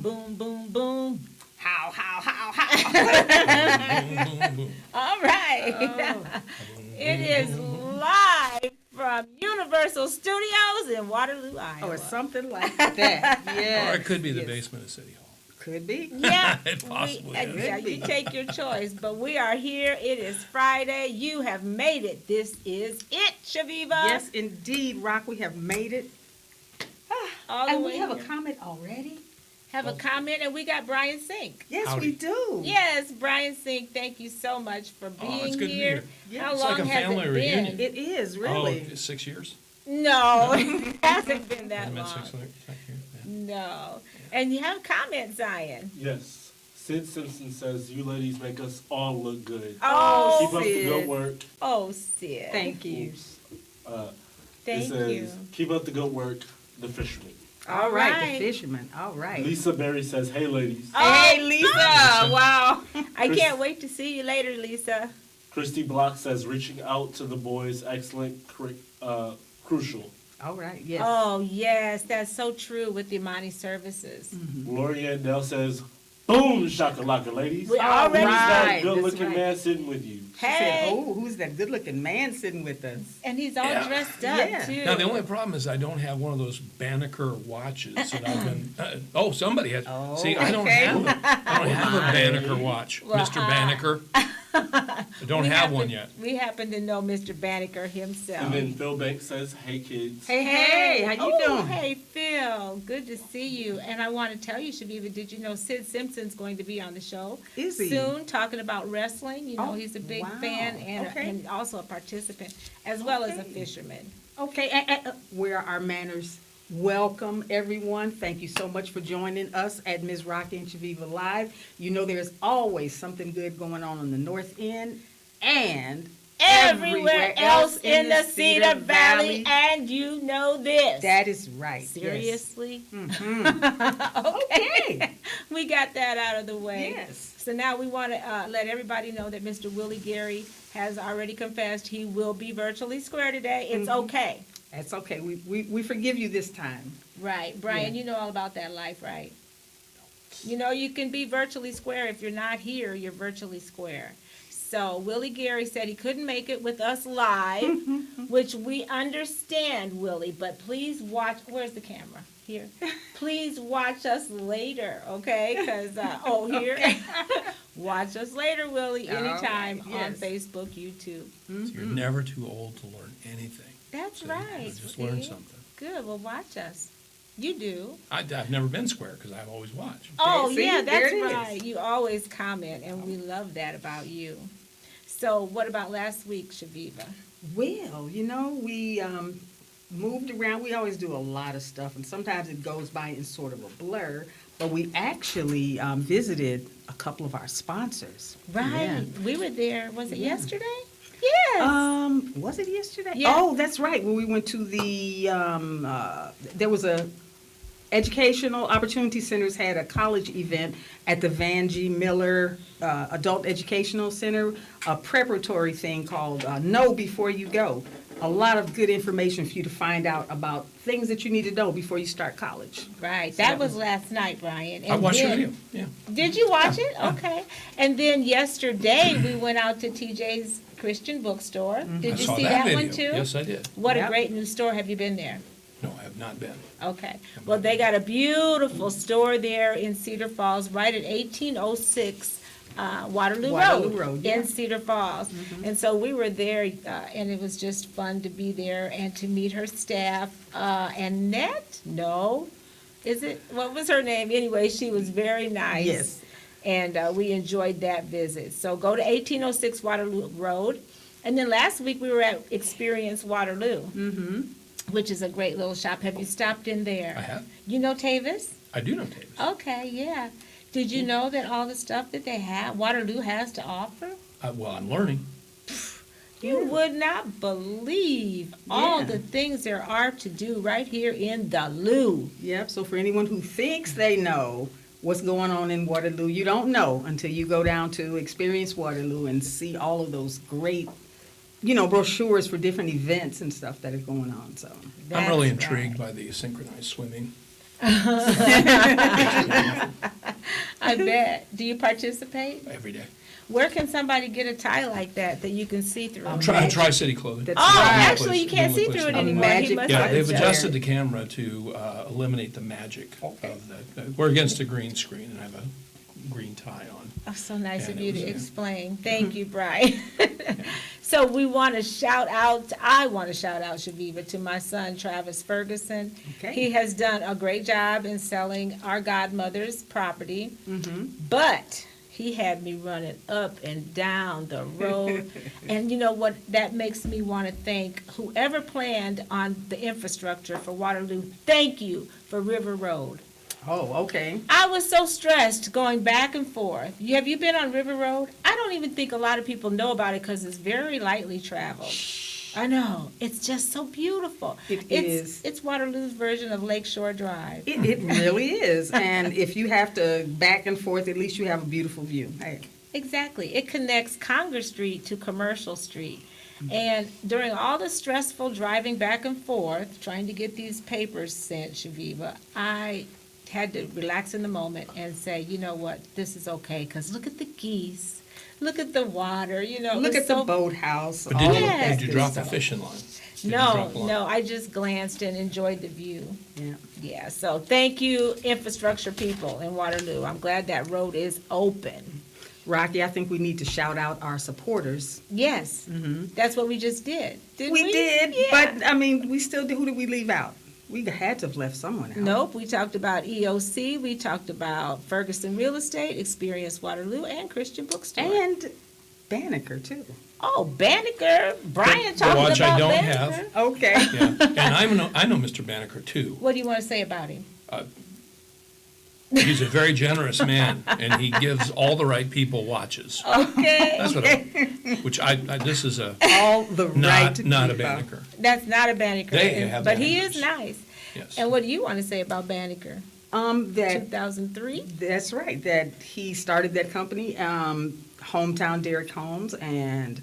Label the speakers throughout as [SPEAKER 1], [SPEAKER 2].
[SPEAKER 1] boom, boom, boom. How, how, how. All right.
[SPEAKER 2] Oh.
[SPEAKER 1] It is live from Universal Studios in Waterloo, Iowa.
[SPEAKER 2] Or something like that. Yes.
[SPEAKER 3] Or it could be the basement of City Hall.
[SPEAKER 2] Could be.
[SPEAKER 1] Yeah,
[SPEAKER 3] It possibly is.
[SPEAKER 1] yeah, you take your choice. But we are here. It is Friday. You have made it. This is it, Chaveevah.
[SPEAKER 2] Yes, indeed, Rock. We have made it.
[SPEAKER 1] All the
[SPEAKER 2] And
[SPEAKER 1] way
[SPEAKER 2] we have
[SPEAKER 1] here.
[SPEAKER 2] a comment already.
[SPEAKER 1] Have a comment, and we got Bryan Sink.
[SPEAKER 2] Yes,
[SPEAKER 3] Howdy.
[SPEAKER 2] we do.
[SPEAKER 1] Yes, Bryan Sink, thank you so much for being
[SPEAKER 3] it's good to be
[SPEAKER 1] here.
[SPEAKER 3] here.
[SPEAKER 2] Yeah,
[SPEAKER 1] How
[SPEAKER 2] it's
[SPEAKER 1] long
[SPEAKER 3] like a
[SPEAKER 1] has
[SPEAKER 3] family
[SPEAKER 1] it
[SPEAKER 3] reunion.
[SPEAKER 1] been?
[SPEAKER 2] It is, really.
[SPEAKER 3] Oh, 6 years?
[SPEAKER 1] No, it hasn't been that
[SPEAKER 3] Hasn't been
[SPEAKER 1] long.
[SPEAKER 3] 6 years? Yeah.
[SPEAKER 1] No. And you have a comment, Zion.
[SPEAKER 4] Yes. Sid Simpson says, you ladies make us all look good.
[SPEAKER 1] Oh,
[SPEAKER 4] Keep up the
[SPEAKER 2] Sid.
[SPEAKER 4] good work.
[SPEAKER 1] Oh, Sid.
[SPEAKER 2] Thank you.
[SPEAKER 4] Oops. It
[SPEAKER 1] Thank
[SPEAKER 4] says,
[SPEAKER 1] you.
[SPEAKER 4] keep up the good work, the fisherman.
[SPEAKER 2] All right,
[SPEAKER 1] right.
[SPEAKER 2] the fisherman. All right.
[SPEAKER 4] Lisa Berry says, hey ladies.
[SPEAKER 2] Hey, Lisa. Wow.
[SPEAKER 1] I
[SPEAKER 4] Chris-
[SPEAKER 1] can't wait to see you later, Lisa.
[SPEAKER 4] Christy Block says, reaching out to the boys, excellent, crucial.
[SPEAKER 2] All right, yes.
[SPEAKER 1] Oh, yes, that's so true with the Imani services.
[SPEAKER 4] Lori Andell says, boom, shakalaka, ladies.
[SPEAKER 1] We already
[SPEAKER 4] Who's that
[SPEAKER 2] Right,
[SPEAKER 4] good
[SPEAKER 2] that's
[SPEAKER 4] looking
[SPEAKER 2] right.
[SPEAKER 4] man sitting with you?
[SPEAKER 2] She said,
[SPEAKER 1] Hey,
[SPEAKER 2] oh, who's that good-looking man sitting with us?
[SPEAKER 1] and he's all
[SPEAKER 3] Yeah.
[SPEAKER 1] dressed up,
[SPEAKER 2] Yeah.
[SPEAKER 1] too.
[SPEAKER 3] Now, the only problem is I don't have one of those Banneker watches that I've been, somebody has.
[SPEAKER 2] Oh,
[SPEAKER 3] See, I don't
[SPEAKER 2] okay.
[SPEAKER 3] have I don't have a Banneker watch,
[SPEAKER 1] Well,
[SPEAKER 3] Mr. Banneker. I don't
[SPEAKER 1] We
[SPEAKER 3] have one
[SPEAKER 1] happen-
[SPEAKER 3] yet.
[SPEAKER 1] We happen to know Mr. Banneker himself.
[SPEAKER 4] And then Phil Banks says, hey kids.
[SPEAKER 2] Hey, how you
[SPEAKER 1] Oh,
[SPEAKER 2] doing?
[SPEAKER 1] hey, Phil. Good to see you. And I want to tell you, Chaveevah, did you know Sid Simpson's going to be on the show
[SPEAKER 2] Is he?
[SPEAKER 1] soon, talking about wrestling? You know,
[SPEAKER 2] Oh,
[SPEAKER 1] he's a big
[SPEAKER 2] wow.
[SPEAKER 1] fan and,
[SPEAKER 2] Okay.
[SPEAKER 1] and also a participant, as well as a
[SPEAKER 2] Okay.
[SPEAKER 1] fisherman.
[SPEAKER 2] Okay, where are our manners? Welcome, everyone. Thank you so much for joining us at Ms. Rocki and Chaveevah Live. You know there's always something good going on the North End and
[SPEAKER 1] Everywhere else in the Cedar Valley, and you know this.
[SPEAKER 2] That is right. yes.
[SPEAKER 1] Seriously?
[SPEAKER 2] Okay.
[SPEAKER 1] We got that out of the way.
[SPEAKER 2] Yes.
[SPEAKER 1] So now we want to let everybody know that Mr. Willie Gary has already confessed he will be virtually square today. It's okay.
[SPEAKER 2] That's okay. We forgive you this time.
[SPEAKER 1] Right. Brian,
[SPEAKER 2] Yeah.
[SPEAKER 1] you know all about that life, right? You know, you can be virtually square. If you're not here, you're virtually square. So Willie Gary said he couldn't make it with us live, which we understand, Willie, but please watch. Where's the camera? Here. Please watch us later, okay? Because, here. Watch us later, Willie,
[SPEAKER 2] All
[SPEAKER 1] anytime
[SPEAKER 2] right,
[SPEAKER 1] on
[SPEAKER 2] yes.
[SPEAKER 1] Facebook, YouTube.
[SPEAKER 3] So you're never too old to learn anything.
[SPEAKER 1] That's
[SPEAKER 3] See,
[SPEAKER 1] right.
[SPEAKER 3] I just learned
[SPEAKER 1] see?
[SPEAKER 3] something.
[SPEAKER 1] Good. Well, watch us. You do.
[SPEAKER 3] I've never been square because I've always watched.
[SPEAKER 1] Oh,
[SPEAKER 2] See,
[SPEAKER 1] yeah,
[SPEAKER 2] there
[SPEAKER 1] that's
[SPEAKER 2] it is.
[SPEAKER 1] right. You always comment, and we love that about you. So what about last week, Chaveevah?
[SPEAKER 2] Well, we moved around. We always do a lot of stuff, and sometimes it goes by in sort of a blur. But we actually visited a couple of our sponsors.
[SPEAKER 1] Right. We were there. Was it
[SPEAKER 2] Yeah.
[SPEAKER 1] yesterday? Yes.
[SPEAKER 2] Was it yesterday?
[SPEAKER 1] Yeah.
[SPEAKER 2] Oh, that's right. When we went to the, there was a Educational Opportunity Centers had a college event at the Van G. Miller Adult Educational Center, a preparatory thing called Know Before You Go. A lot of good information for you to find out about things that you need to know before you start college.
[SPEAKER 1] Right.
[SPEAKER 2] So
[SPEAKER 1] That
[SPEAKER 2] that
[SPEAKER 1] was
[SPEAKER 2] was-
[SPEAKER 1] last night, Brian.
[SPEAKER 3] I watched your video. Yeah.
[SPEAKER 1] Did you watch it? Okay. And then yesterday we went out to TJ's Christian Bookstore. Did
[SPEAKER 3] I
[SPEAKER 1] you
[SPEAKER 3] saw
[SPEAKER 1] see
[SPEAKER 3] that
[SPEAKER 1] that one
[SPEAKER 3] video.
[SPEAKER 1] too?
[SPEAKER 3] Yes, I did.
[SPEAKER 1] What a
[SPEAKER 2] Yep.
[SPEAKER 1] great new store. Have you been there?
[SPEAKER 3] No, I have not been.
[SPEAKER 1] Okay. Well, they got a beautiful store there in Cedar Falls, right at 1806 Waterloo
[SPEAKER 2] Waterloo
[SPEAKER 1] Road
[SPEAKER 2] Road, yeah.
[SPEAKER 1] in Cedar Falls. And so we were there, and it was just fun to be there and to meet her staff. And Annette? No. Is it? What was her name? Anyway, she was very nice.
[SPEAKER 2] Yes.
[SPEAKER 1] And we enjoyed that visit. So go to 1806 Waterloo Road. And then last week we were at Experience Waterloo, which is a great little shop. Have you stopped in there?
[SPEAKER 3] I have.
[SPEAKER 1] You know Tavis?
[SPEAKER 3] I do know Davis.
[SPEAKER 1] Okay, yeah. Did you know that all the stuff that they have, Waterloo has to offer?
[SPEAKER 3] Well, I'm learning.
[SPEAKER 1] You would not believe all
[SPEAKER 2] Yeah.
[SPEAKER 1] the things there are to do right here in the Lou.
[SPEAKER 2] Yep, so for anyone who thinks they know what's going on in Waterloo, you don't know until you go down to Experience Waterloo and see all of those great, brochures for different events and stuff that are going on, so.
[SPEAKER 3] I'm really
[SPEAKER 1] That's
[SPEAKER 3] intrigued
[SPEAKER 1] right.
[SPEAKER 3] by the synchronized swimming.
[SPEAKER 1] I bet. Do you participate?
[SPEAKER 3] every day.
[SPEAKER 1] Where can somebody get a tie like that you can see through?
[SPEAKER 3] Tri-City Clothing.
[SPEAKER 2] That's
[SPEAKER 1] Oh,
[SPEAKER 2] right.
[SPEAKER 1] actually, you can't see through it
[SPEAKER 3] A
[SPEAKER 1] anymore. He
[SPEAKER 2] magic
[SPEAKER 1] must
[SPEAKER 3] Yeah,
[SPEAKER 1] have
[SPEAKER 3] they've
[SPEAKER 1] it
[SPEAKER 3] adjusted the camera to eliminate the magic
[SPEAKER 2] Okay.
[SPEAKER 3] of that. We're against a green screen, and I have a green tie on.
[SPEAKER 1] Oh, so nice
[SPEAKER 3] And
[SPEAKER 1] of
[SPEAKER 3] it
[SPEAKER 1] you
[SPEAKER 3] was,
[SPEAKER 1] to
[SPEAKER 3] yeah.
[SPEAKER 1] explain. Thank you, Brian. So I want to shout out Chaveevah to my son, Travis Ferguson.
[SPEAKER 2] Okay.
[SPEAKER 1] He has done a great job in selling our godmother's property,
[SPEAKER 2] Mm-hmm.
[SPEAKER 1] but he had me running up and down the road. And you know what? That makes me want to thank whoever planned on the infrastructure for Waterloo. Thank you for River Road.
[SPEAKER 2] Oh, okay.
[SPEAKER 1] I was so stressed going back and forth. Have you been on River Road? I don't even think a lot of people know about it because it's very lightly traveled. I know. It's just so beautiful.
[SPEAKER 2] It is.
[SPEAKER 1] It's Waterloo's version of Lakeshore Drive.
[SPEAKER 2] It really is. And if you have to back and forth, at least you have a beautiful view. Hey.
[SPEAKER 1] Exactly. It connects Congress Street to Commercial Street. And during all the stressful driving back and forth, trying to get these papers sent, Chaveevah, I had to relax in the moment and say, you know what, this is okay, because look at the geese, look at the water,
[SPEAKER 2] Look
[SPEAKER 1] it's
[SPEAKER 2] at the
[SPEAKER 1] so-
[SPEAKER 2] boathouse.
[SPEAKER 3] But
[SPEAKER 2] all
[SPEAKER 3] did you,
[SPEAKER 2] of that
[SPEAKER 1] Yes.
[SPEAKER 3] did you
[SPEAKER 2] good
[SPEAKER 3] drop the
[SPEAKER 2] stuff.
[SPEAKER 3] fishing line? Did you
[SPEAKER 1] No,
[SPEAKER 3] drop a line?
[SPEAKER 1] no, I just glanced and enjoyed the view.
[SPEAKER 2] Yeah.
[SPEAKER 1] Yeah, so thank you, infrastructure people in Waterloo. I'm glad that road is open.
[SPEAKER 2] Rocki, I think we need to shout out our supporters.
[SPEAKER 1] Yes, that's what we just did, didn't we?
[SPEAKER 2] We did,
[SPEAKER 1] Yeah.
[SPEAKER 2] but I mean, we still did. Who did we leave out? We had to have left someone out.
[SPEAKER 1] Nope, we talked about EOC, we talked about Ferguson Real Estate, Experience Waterloo, and Christian Bookstore.
[SPEAKER 2] And Banneker, too.
[SPEAKER 1] Oh, Banneker, Brian
[SPEAKER 3] The
[SPEAKER 1] talking
[SPEAKER 3] watch
[SPEAKER 1] about
[SPEAKER 3] I don't
[SPEAKER 1] Banneker.
[SPEAKER 3] have.
[SPEAKER 2] Okay.
[SPEAKER 3] Yeah, and I know Mr. Banneker too.
[SPEAKER 1] What do you want to say about him?
[SPEAKER 3] He's a very generous man, and he gives all the right people watches.
[SPEAKER 1] Okay,
[SPEAKER 3] That's what this is
[SPEAKER 2] All the right
[SPEAKER 3] not a
[SPEAKER 2] people.
[SPEAKER 3] Banneker.
[SPEAKER 1] that's not a Banneker,
[SPEAKER 3] They have
[SPEAKER 1] but he is
[SPEAKER 3] Bannekers.
[SPEAKER 1] nice.
[SPEAKER 3] Yes.
[SPEAKER 1] And what do you want to say about Banneker?
[SPEAKER 2] That
[SPEAKER 1] 2003?
[SPEAKER 2] That's right. That he started that company, Hometown Derrick Homes, and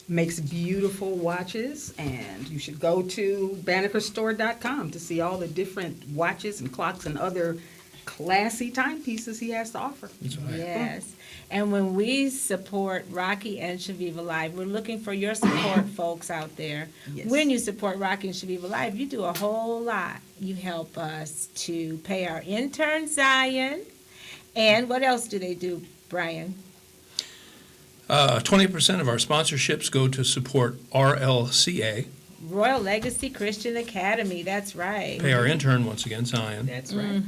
[SPEAKER 2] makes beautiful watches. And you should go to bannekerstore.com to see all the different watches and clocks and other classy timepieces he has to offer.
[SPEAKER 3] That's what I-
[SPEAKER 1] Yes. And when we support Rocki and Chaveevah Live, we're looking for your support, folks out there.
[SPEAKER 2] Yes.
[SPEAKER 1] When you support Rocki and Chaveevah Live, you do a whole lot. You help us to pay our intern, Zion. And what else do they do, Brian?
[SPEAKER 3] 20% of our sponsorships go to support RLCA.
[SPEAKER 1] Royal Legacy Christian Academy, that's right.
[SPEAKER 3] Pay our intern, once again, Zion.
[SPEAKER 2] That's right.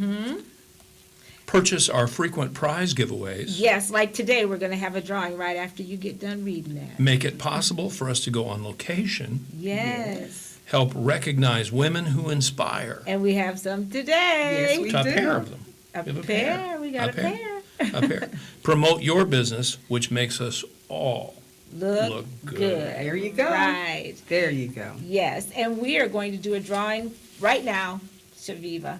[SPEAKER 3] Purchase our frequent prize giveaways.
[SPEAKER 1] Yes, like today, we're going to have a drawing right after you get done reading that.
[SPEAKER 3] Make it possible for us to go on location.
[SPEAKER 1] Yes.
[SPEAKER 3] Help recognize women who inspire.
[SPEAKER 1] And we have some today.
[SPEAKER 2] Yes, we
[SPEAKER 3] A
[SPEAKER 2] do.
[SPEAKER 3] pair of them.
[SPEAKER 1] A
[SPEAKER 3] We have
[SPEAKER 1] pair. We got a pair.
[SPEAKER 3] A pair. Promote your business, which makes us all
[SPEAKER 1] Look
[SPEAKER 3] look good.
[SPEAKER 1] good.
[SPEAKER 2] There you go.
[SPEAKER 1] Right.
[SPEAKER 2] There you go.
[SPEAKER 1] Yes, and we are going to do a drawing right now, Chaveevah.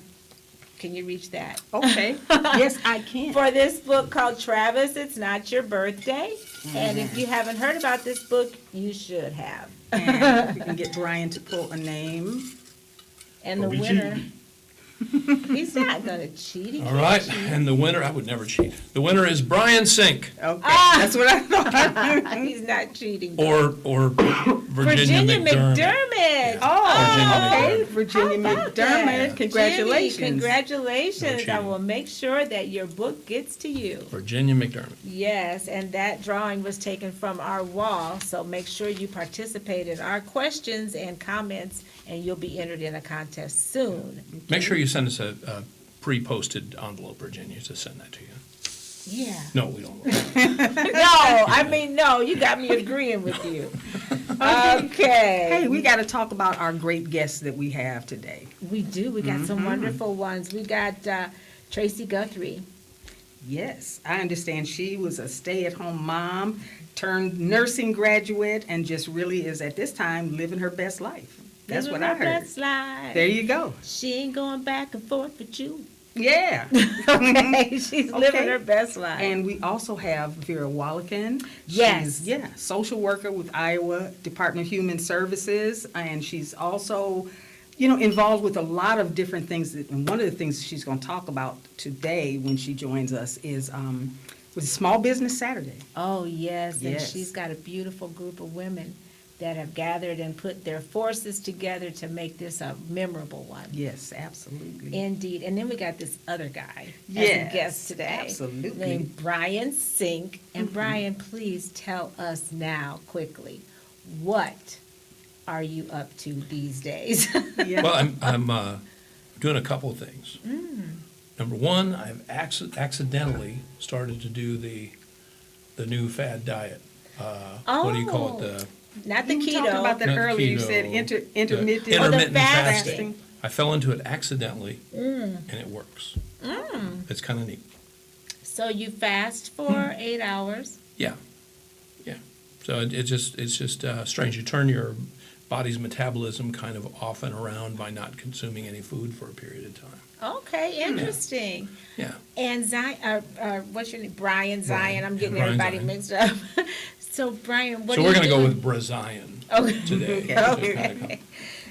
[SPEAKER 1] Can you reach that?
[SPEAKER 2] Okay. Yes, I can.
[SPEAKER 1] For this book called Travis, It's Not Your Birthday. And if you haven't heard about this book, you should have.
[SPEAKER 2] And we can get Brian to pull a name.
[SPEAKER 1] And the
[SPEAKER 3] Are we
[SPEAKER 1] winner,
[SPEAKER 3] cheating?
[SPEAKER 1] he's not going to cheat. He
[SPEAKER 3] All
[SPEAKER 1] can't
[SPEAKER 3] right,
[SPEAKER 1] cheat.
[SPEAKER 3] and the winner, I would never cheat. The winner is Bryan Sink
[SPEAKER 2] Okay. That's what I thought.
[SPEAKER 1] He's not cheating.
[SPEAKER 3] or Virginia McDermott.
[SPEAKER 2] Oh,
[SPEAKER 3] Virginia
[SPEAKER 2] okay.
[SPEAKER 3] McDermott.
[SPEAKER 2] Virginia
[SPEAKER 1] How about that?
[SPEAKER 2] McDermott. Congratulations.
[SPEAKER 1] Jimmy, congratulations.
[SPEAKER 3] No
[SPEAKER 1] I
[SPEAKER 3] cheating.
[SPEAKER 1] will make sure that your book gets to you.
[SPEAKER 3] Virginia McDermott.
[SPEAKER 1] Yes, and that drawing was taken from our wall, so make sure you participate in our questions and comments, and you'll be entered in a contest soon.
[SPEAKER 3] Make sure you send us a pre-posted envelope, Virginia, to send that to you.
[SPEAKER 1] Yeah.
[SPEAKER 3] No, we don't.
[SPEAKER 1] No, you got me agreeing with you. Okay.
[SPEAKER 2] Hey, we got to talk about our great guests that we have today.
[SPEAKER 1] We do. We got some wonderful ones. We got Tracey Guthrie.
[SPEAKER 2] Yes, I understand she was a stay-at-home mom turned nursing graduate and just really is at this time living her best life. That's
[SPEAKER 1] Living
[SPEAKER 2] what I
[SPEAKER 1] her
[SPEAKER 2] heard.
[SPEAKER 1] best life.
[SPEAKER 2] There you go.
[SPEAKER 1] She ain't going back and forth with you.
[SPEAKER 2] Yeah.
[SPEAKER 1] Okay, she's living
[SPEAKER 2] Okay.
[SPEAKER 1] her best life.
[SPEAKER 2] And we also have Vera Walican.
[SPEAKER 1] Yes.
[SPEAKER 2] She's, social worker with Iowa Department of Human Services, and she's also involved with a lot of different things. And one of the things she's going to talk about today when she joins us is with Small Business Saturday.
[SPEAKER 1] Oh, yes, and
[SPEAKER 2] Yes.
[SPEAKER 1] she's got a beautiful group of women that have gathered and put their forces together to make this a memorable one.
[SPEAKER 2] Yes, absolutely.
[SPEAKER 1] Indeed. And then we got this other guy as a
[SPEAKER 2] Yes,
[SPEAKER 1] guest today.
[SPEAKER 2] absolutely.
[SPEAKER 1] Named Bryan Sink. And Bryan, please tell us now quickly, what are you up to these days?
[SPEAKER 2] Yeah.
[SPEAKER 3] Well, I'm doing a couple of things. Number one, I've accidentally started to do the new fad diet. What do you call it?
[SPEAKER 1] Not the
[SPEAKER 2] You
[SPEAKER 1] keto.
[SPEAKER 2] talked about that
[SPEAKER 3] Not
[SPEAKER 2] earlier. You
[SPEAKER 3] keto,
[SPEAKER 2] said
[SPEAKER 3] the
[SPEAKER 2] intermittent.
[SPEAKER 3] intermittent
[SPEAKER 1] fasting.
[SPEAKER 3] fasting. I fell into it accidentally, and it works. It's kind of neat.
[SPEAKER 1] So you fast for 8 hours.
[SPEAKER 3] Yeah, yeah. So it's just strange. You turn your body's metabolism kind of off and around by not consuming any food for a period of time.
[SPEAKER 1] Okay, interesting.
[SPEAKER 3] Yeah.
[SPEAKER 1] And Zion, what's your name? Bryan Zion.
[SPEAKER 3] Brian,
[SPEAKER 1] I'm getting
[SPEAKER 3] yeah, Brian
[SPEAKER 1] everybody
[SPEAKER 3] Zion.
[SPEAKER 1] mixed up. So Bryan, what
[SPEAKER 3] So
[SPEAKER 1] are
[SPEAKER 3] we're
[SPEAKER 1] you
[SPEAKER 3] going to go
[SPEAKER 1] doing?
[SPEAKER 3] with Brazilian
[SPEAKER 1] Okay.
[SPEAKER 3] today.
[SPEAKER 2] Okay.
[SPEAKER 3] Just
[SPEAKER 1] Okay.
[SPEAKER 3] kinda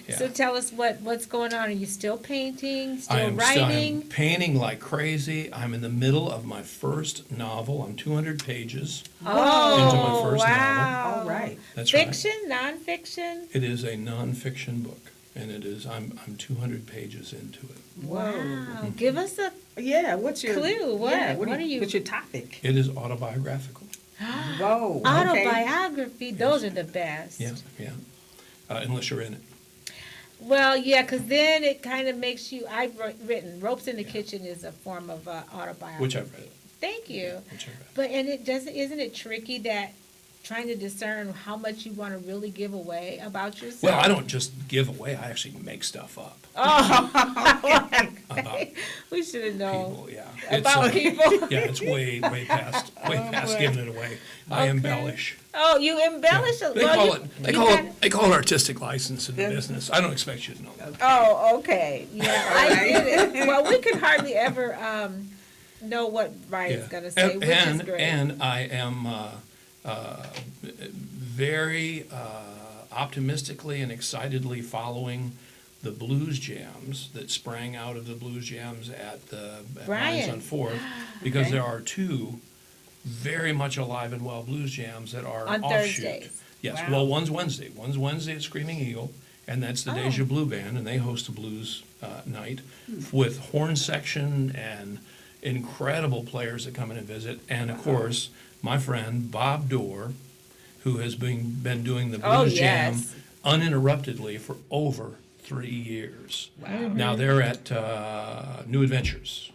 [SPEAKER 3] yeah.
[SPEAKER 1] So tell us what's going on. Are you still painting? Still
[SPEAKER 3] I'm
[SPEAKER 1] writing?
[SPEAKER 3] painting like crazy. I'm in the middle of my first novel. I'm 200 pages
[SPEAKER 1] Oh,
[SPEAKER 3] into my first
[SPEAKER 1] wow.
[SPEAKER 2] All right.
[SPEAKER 3] That's right.
[SPEAKER 1] Fiction, nonfiction?
[SPEAKER 3] It is a nonfiction book, and it is. I'm 200 pages into it.
[SPEAKER 1] Wow. Give us a
[SPEAKER 2] Yeah. What's your
[SPEAKER 1] Clue. What-
[SPEAKER 2] Yeah,
[SPEAKER 1] what are you-
[SPEAKER 2] What's your topic?
[SPEAKER 3] It is autobiographical.
[SPEAKER 2] Whoa. Okay.
[SPEAKER 1] autobiography. Those are the best.
[SPEAKER 3] Yeah, yeah. Unless you're in it.
[SPEAKER 1] Well, yeah, because then it kind of makes you. I've written Ropes in the Kitchen is a form of autobiography.
[SPEAKER 3] Which I've read.
[SPEAKER 1] Thank you.
[SPEAKER 3] Which I've read.
[SPEAKER 1] But and it doesn't. Isn't it tricky that trying to discern how much you want to really give away about yourself?
[SPEAKER 3] Well, I don't just give away. I actually make stuff up
[SPEAKER 1] Oh,
[SPEAKER 3] about
[SPEAKER 1] we should have known
[SPEAKER 3] people. Yeah.
[SPEAKER 1] about people.
[SPEAKER 3] Yeah, it's way past
[SPEAKER 1] boy.
[SPEAKER 3] giving it away. I embellish.
[SPEAKER 1] Oh, you embellish.
[SPEAKER 3] Yeah.
[SPEAKER 1] a
[SPEAKER 3] They
[SPEAKER 1] well,
[SPEAKER 3] call
[SPEAKER 1] you-
[SPEAKER 3] it they
[SPEAKER 1] you
[SPEAKER 3] call
[SPEAKER 1] got-
[SPEAKER 3] it they call it artistic license in the business. I don't expect you to know that.
[SPEAKER 1] Oh, okay. Yeah, I get it. Well, we could hardly ever know what Brian's going to say, which is great.
[SPEAKER 3] And I am very optimistically and excitedly following the blues jams that sprang out of the blues jams at
[SPEAKER 1] Brian.
[SPEAKER 3] Lions on Fourth, because there are two very much alive and well blues jams that are
[SPEAKER 1] On
[SPEAKER 3] offshoot.
[SPEAKER 1] Thursdays.
[SPEAKER 3] Yes,
[SPEAKER 1] Wow.
[SPEAKER 3] well, one's Wednesday. One's Wednesday at Screaming Eagle, and that's the Deja Blue Band, and they host a blues night with horn section and incredible players that come in and visit. And of course, my friend Bob Dorr, who has been doing the
[SPEAKER 1] Oh,
[SPEAKER 3] blues jam
[SPEAKER 1] yes.
[SPEAKER 3] uninterruptedly for over 3 years. Wow. Now they're at New Adventures.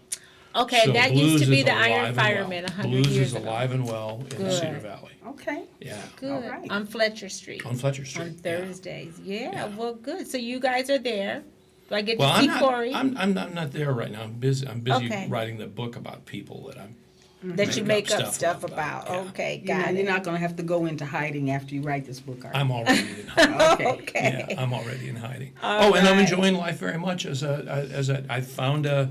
[SPEAKER 1] Okay,
[SPEAKER 3] So
[SPEAKER 1] that used to
[SPEAKER 3] blues
[SPEAKER 1] be
[SPEAKER 3] is
[SPEAKER 1] the
[SPEAKER 3] alive
[SPEAKER 1] Iron
[SPEAKER 3] and
[SPEAKER 1] Fireman
[SPEAKER 3] well.
[SPEAKER 1] 100
[SPEAKER 3] Blues
[SPEAKER 1] years
[SPEAKER 3] is
[SPEAKER 1] ago.
[SPEAKER 3] alive and well in the
[SPEAKER 1] Good.
[SPEAKER 3] Cedar Valley.
[SPEAKER 2] Okay.
[SPEAKER 3] Yeah,
[SPEAKER 1] Good.
[SPEAKER 2] All right.
[SPEAKER 1] On Fletcher Street.
[SPEAKER 3] on Fletcher Street.
[SPEAKER 1] On
[SPEAKER 3] yeah.
[SPEAKER 1] Thursdays. Yeah,
[SPEAKER 3] Yeah.
[SPEAKER 1] well, good. So you guys are there. Do I get
[SPEAKER 3] Well,
[SPEAKER 1] to see
[SPEAKER 3] I'm not.
[SPEAKER 1] Corey?
[SPEAKER 3] I'm not there right now. I'm busy. I'm busy
[SPEAKER 1] Okay.
[SPEAKER 3] writing the book about people that I'm.
[SPEAKER 1] that you make up stuff about.
[SPEAKER 3] Yeah.
[SPEAKER 1] Okay,
[SPEAKER 2] You're
[SPEAKER 1] got
[SPEAKER 2] not,
[SPEAKER 1] it.
[SPEAKER 2] you're not going to have to go into hiding after you write this book, are you?
[SPEAKER 3] I'm already in hiding.
[SPEAKER 1] Okay.
[SPEAKER 3] Yeah, I'm already in hiding.
[SPEAKER 1] All
[SPEAKER 3] And I'm
[SPEAKER 1] right.
[SPEAKER 3] enjoying life very much. I found a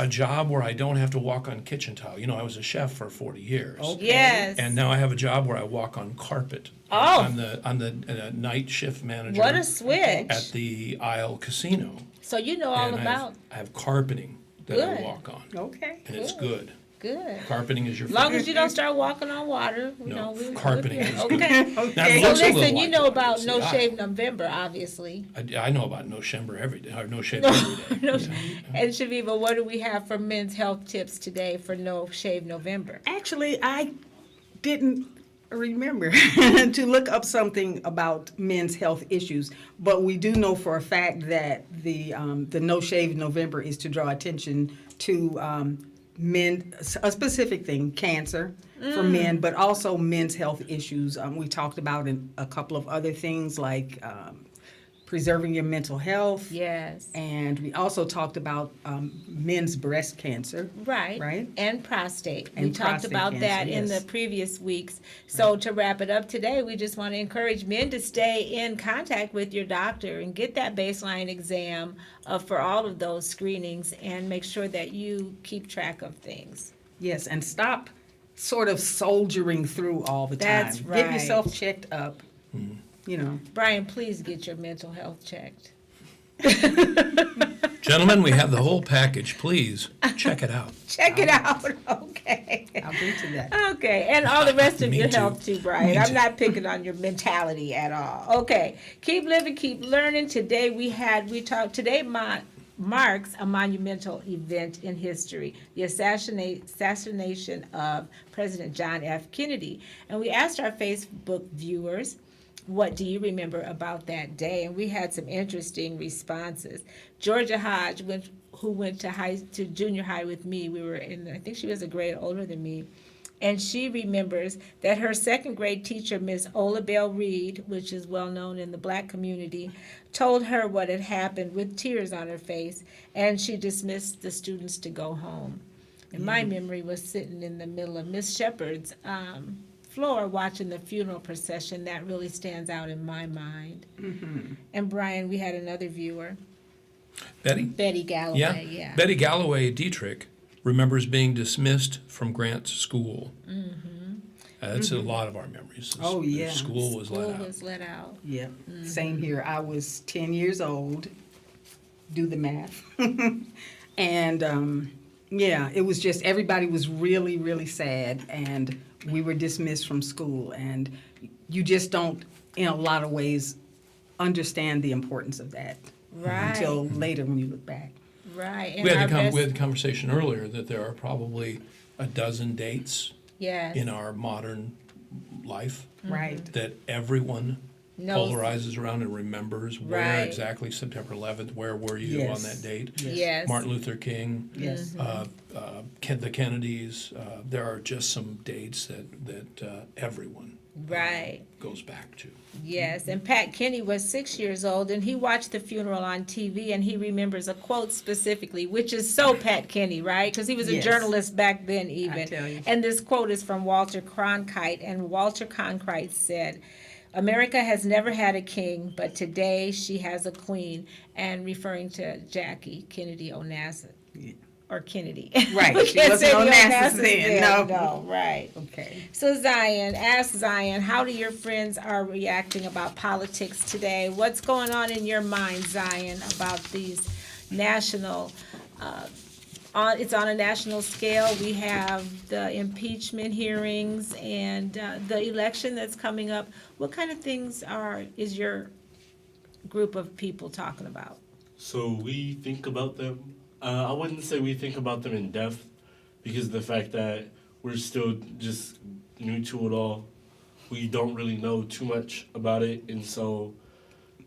[SPEAKER 3] job where I don't have to walk on kitchen tile. You know, I was a chef for 40 years.
[SPEAKER 1] Yes.
[SPEAKER 3] And now I have a job where I walk on carpet.
[SPEAKER 1] Oh.
[SPEAKER 3] I'm the night shift manager
[SPEAKER 1] What a switch.
[SPEAKER 3] at the Isle Casino.
[SPEAKER 1] So you know all
[SPEAKER 3] And
[SPEAKER 1] about.
[SPEAKER 3] I have carpeting that I
[SPEAKER 1] Good.
[SPEAKER 3] walk on,
[SPEAKER 2] Okay.
[SPEAKER 3] and it's good.
[SPEAKER 1] Good.
[SPEAKER 3] Carpeting is your
[SPEAKER 1] As long
[SPEAKER 3] friend.
[SPEAKER 1] as you don't start walking on water, you
[SPEAKER 3] No,
[SPEAKER 1] know, we're
[SPEAKER 3] carpeting
[SPEAKER 1] good.
[SPEAKER 3] is good.
[SPEAKER 1] Okay.
[SPEAKER 3] Now, it
[SPEAKER 1] So
[SPEAKER 3] looks a little
[SPEAKER 1] listen, you
[SPEAKER 3] like
[SPEAKER 1] know
[SPEAKER 3] water,
[SPEAKER 1] about
[SPEAKER 3] see,
[SPEAKER 1] No Shave November, obviously.
[SPEAKER 3] I know about no shimmer every day, or no shave every day.
[SPEAKER 1] No,
[SPEAKER 3] Yeah.
[SPEAKER 1] and Chaveevah, what do we have for men's health tips today for No Shave November?
[SPEAKER 2] Actually, I didn't remember to look up something about men's health issues, but we do know for a fact that the No Shave November is to draw attention to men, a specific thing, cancer for men, but also men's health issues. We talked about a couple of other things like preserving your mental health.
[SPEAKER 1] Yes.
[SPEAKER 2] And we also talked about men's breast cancer.
[SPEAKER 1] Right.
[SPEAKER 2] Right.
[SPEAKER 1] And prostate. We
[SPEAKER 2] And
[SPEAKER 1] talked
[SPEAKER 2] prostate
[SPEAKER 1] about
[SPEAKER 2] cancer,
[SPEAKER 1] that in the
[SPEAKER 2] yes.
[SPEAKER 1] previous weeks. So to wrap it up today, we just want to encourage men to stay in contact with your doctor and get that baseline exam for all of those screenings and make sure that you keep track of things.
[SPEAKER 2] Yes, and stop sort of soldiering through all the time.
[SPEAKER 1] That's
[SPEAKER 2] Get
[SPEAKER 1] right.
[SPEAKER 2] yourself checked up. You know,
[SPEAKER 1] Bryan, please get your mental health checked.
[SPEAKER 3] Gentlemen, we have the whole package. Please check it out.
[SPEAKER 1] Check it out. Okay.
[SPEAKER 2] I'll drink to that.
[SPEAKER 1] Okay, and all the rest of
[SPEAKER 3] Me
[SPEAKER 1] your
[SPEAKER 3] too.
[SPEAKER 1] health too, Brian.
[SPEAKER 3] Me
[SPEAKER 1] I'm
[SPEAKER 3] too.
[SPEAKER 1] not picking on your mentality at all. Okay, keep living, keep learning. Today today marks a monumental event in history, the assassination of President John F. Kennedy. And we asked our Facebook viewers, what do you remember about that day? And we had some interesting responses. Georgia Hodge, who went to junior high with me, I think she was a grade older than me, and she remembers that her second grade teacher, Miss Ola Bell Reed, which is well known in the black community, told her what had happened with tears on her face, and she dismissed the students to go home. And my memory was sitting in the middle of Miss Shepherd's floor watching the funeral procession. That really stands out in my mind.
[SPEAKER 2] Mm-hmm.
[SPEAKER 1] And Brian, we had another viewer,
[SPEAKER 3] Betty?
[SPEAKER 1] Betty Galloway. Yeah.
[SPEAKER 3] Betty Galloway Dietrich remembers being dismissed from Grant's school. That's a lot of our memories.
[SPEAKER 2] Oh, yeah.
[SPEAKER 3] School was let out.
[SPEAKER 1] was let out.
[SPEAKER 2] Yep. Same here. I was 10 years old. Do the math. And yeah, it was just everybody was really, really sad, and we were dismissed from school. And you just don't, in a lot of ways, understand the importance of that
[SPEAKER 1] Right.
[SPEAKER 2] until later when you look back.
[SPEAKER 1] Right. And
[SPEAKER 3] We had,
[SPEAKER 1] our
[SPEAKER 3] we had the conversation earlier that there are probably a dozen dates
[SPEAKER 1] yes.
[SPEAKER 3] in our modern life
[SPEAKER 2] Right.
[SPEAKER 3] that everyone
[SPEAKER 1] Knows-
[SPEAKER 3] polarizes around and remembers where
[SPEAKER 1] Right.
[SPEAKER 3] exactly September 11th, where were you
[SPEAKER 2] Yes.
[SPEAKER 3] on that date?
[SPEAKER 1] Yes.
[SPEAKER 3] Martin Luther King,
[SPEAKER 2] Yes.
[SPEAKER 3] the Kennedys. There are just some dates that everyone
[SPEAKER 1] Right.
[SPEAKER 3] goes back to.
[SPEAKER 1] Yes, and Pat Kenny was 6 years old, and he watched the funeral on TV, and he remembers a quote specifically, which is so Pat Kenny, right? Because he was a
[SPEAKER 2] Yes.
[SPEAKER 1] journalist back then, even.
[SPEAKER 2] tell you.
[SPEAKER 1] And this quote is from Walter Cronkite, and Walter Cronkite said, "America has never had a king, but today she has a queen," and referring to Jackie Kennedy Onassis. Or Kennedy.
[SPEAKER 2] Right,
[SPEAKER 1] We
[SPEAKER 2] she
[SPEAKER 1] can't
[SPEAKER 2] wasn't
[SPEAKER 1] say the
[SPEAKER 2] Onassis
[SPEAKER 1] Onassis
[SPEAKER 2] then, no.
[SPEAKER 1] No, right.
[SPEAKER 2] Okay.
[SPEAKER 1] So ask Zion, how do your friends are reacting about politics today? What's going on in your mind, Zion, about these national, it's on a national scale. We have the impeachment hearings and the election that's coming up. What kind of things is your group of people talking about?
[SPEAKER 4] So we think about them. I wouldn't say we think about them in depth because of the fact that we're still just new to it all. We don't really know too much about it, and so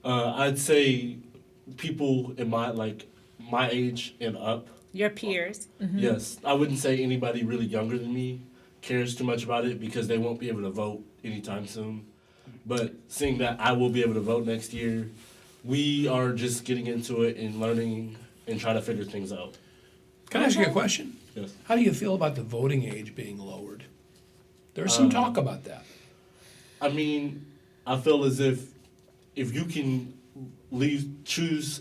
[SPEAKER 4] I'd say people in my age and up.
[SPEAKER 1] Your peers?
[SPEAKER 4] Yes, I wouldn't say anybody really younger than me cares too much about it because they won't be able to vote anytime soon. But seeing that I will be able to vote next year, we are just getting into it and learning and trying to figure things out.
[SPEAKER 3] Can I ask you a question?
[SPEAKER 4] Yes.
[SPEAKER 3] How do you feel about the voting age being lowered? There's some talk about that.
[SPEAKER 4] I mean, I feel as if you can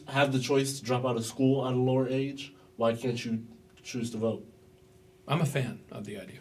[SPEAKER 4] have the choice to drop out of school at a lower age, why can't you choose to vote?
[SPEAKER 3] I'm a fan of the idea.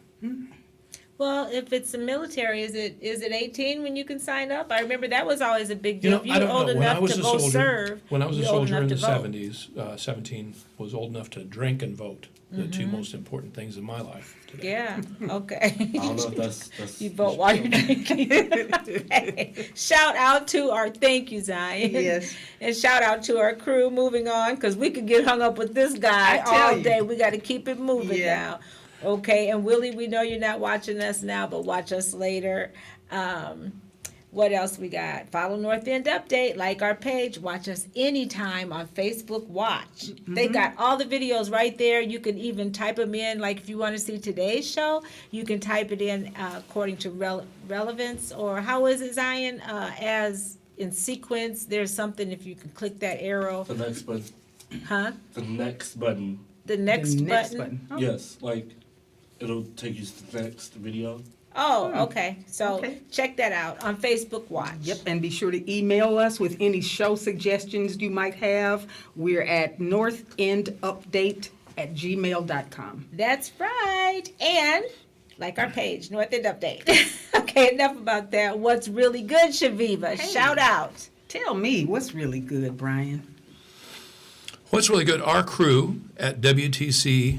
[SPEAKER 1] Well, if it's the military, is it 18 when you can sign up? I remember that was always a big deal.
[SPEAKER 3] You know,
[SPEAKER 1] If you
[SPEAKER 3] I
[SPEAKER 1] were
[SPEAKER 3] don't
[SPEAKER 1] old
[SPEAKER 3] know. When I
[SPEAKER 1] enough
[SPEAKER 3] was
[SPEAKER 1] to
[SPEAKER 3] a
[SPEAKER 1] go
[SPEAKER 3] soldier,
[SPEAKER 1] serve,
[SPEAKER 3] when I was a
[SPEAKER 1] you're old
[SPEAKER 3] soldier in
[SPEAKER 1] enough
[SPEAKER 3] the
[SPEAKER 1] to vote.
[SPEAKER 3] 70s, 17 was old enough to drink and vote. The two most important things in my life today.
[SPEAKER 1] Yeah, okay.
[SPEAKER 4] I don't know if that's
[SPEAKER 1] You vote while you're drinking. Okay. Shout out to thank you, Zion.
[SPEAKER 2] Yes.
[SPEAKER 1] And shout out to our crew moving on, because we could get hung up with this guy
[SPEAKER 2] I tell
[SPEAKER 1] all
[SPEAKER 2] you.
[SPEAKER 1] day. We got to keep it moving
[SPEAKER 2] Yeah.
[SPEAKER 1] now. Okay, and Willie, we know you're not watching us now, but watch us later. What else we got? Follow North End Update, like our page, watch us anytime on Facebook Watch. They got all the videos right there. You can even type them in, like if you want to see today's show, you can type it in according to relevance, or how is it, Zion? As in sequence, there's something, if you can click that arrow,
[SPEAKER 4] the next button.
[SPEAKER 1] huh?
[SPEAKER 4] The next button.
[SPEAKER 1] The next
[SPEAKER 2] The
[SPEAKER 1] button.
[SPEAKER 2] Oh.
[SPEAKER 4] Yes, it'll take you to the next video.
[SPEAKER 1] Oh, okay. So
[SPEAKER 2] Okay.
[SPEAKER 1] check that out on Facebook Watch.
[SPEAKER 2] Yep, and be sure to email us with any show suggestions you might have. We're at northendupdate@gmail.com.
[SPEAKER 1] That's right. And like our page, North End Update. Okay, enough about that. What's really good, Chaveevah?
[SPEAKER 2] Hey.
[SPEAKER 1] Shout out.
[SPEAKER 2] Tell me, what's really good, Brian?
[SPEAKER 3] What's really good, our crew at WTC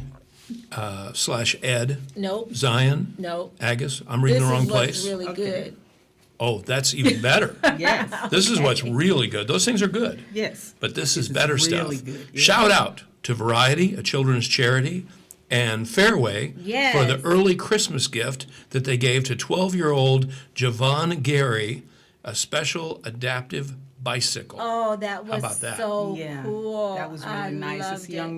[SPEAKER 3] /Ed,
[SPEAKER 1] Nope,
[SPEAKER 3] Zion,
[SPEAKER 1] nope.
[SPEAKER 3] Agus, I'm reading
[SPEAKER 1] This
[SPEAKER 3] the wrong
[SPEAKER 1] is what's
[SPEAKER 3] place.
[SPEAKER 1] really
[SPEAKER 2] Okay.
[SPEAKER 1] good.
[SPEAKER 3] Oh, that's even better.
[SPEAKER 2] Yes,
[SPEAKER 3] This is what's really good. Those things are good,
[SPEAKER 2] yes.
[SPEAKER 3] but this is
[SPEAKER 2] This is
[SPEAKER 3] better
[SPEAKER 2] really
[SPEAKER 3] stuff.
[SPEAKER 2] good, yeah.
[SPEAKER 3] Shout out to Variety, a children's charity, and Fairway for the
[SPEAKER 1] Yes.
[SPEAKER 3] early Christmas gift that they gave to 12-year-old Javon Gary, a special adaptive bicycle.
[SPEAKER 1] Oh, that was
[SPEAKER 3] about that?
[SPEAKER 1] so
[SPEAKER 2] Yeah,
[SPEAKER 1] cool.
[SPEAKER 2] that was really
[SPEAKER 1] I
[SPEAKER 2] nice. This
[SPEAKER 1] loved
[SPEAKER 2] young
[SPEAKER 1] it.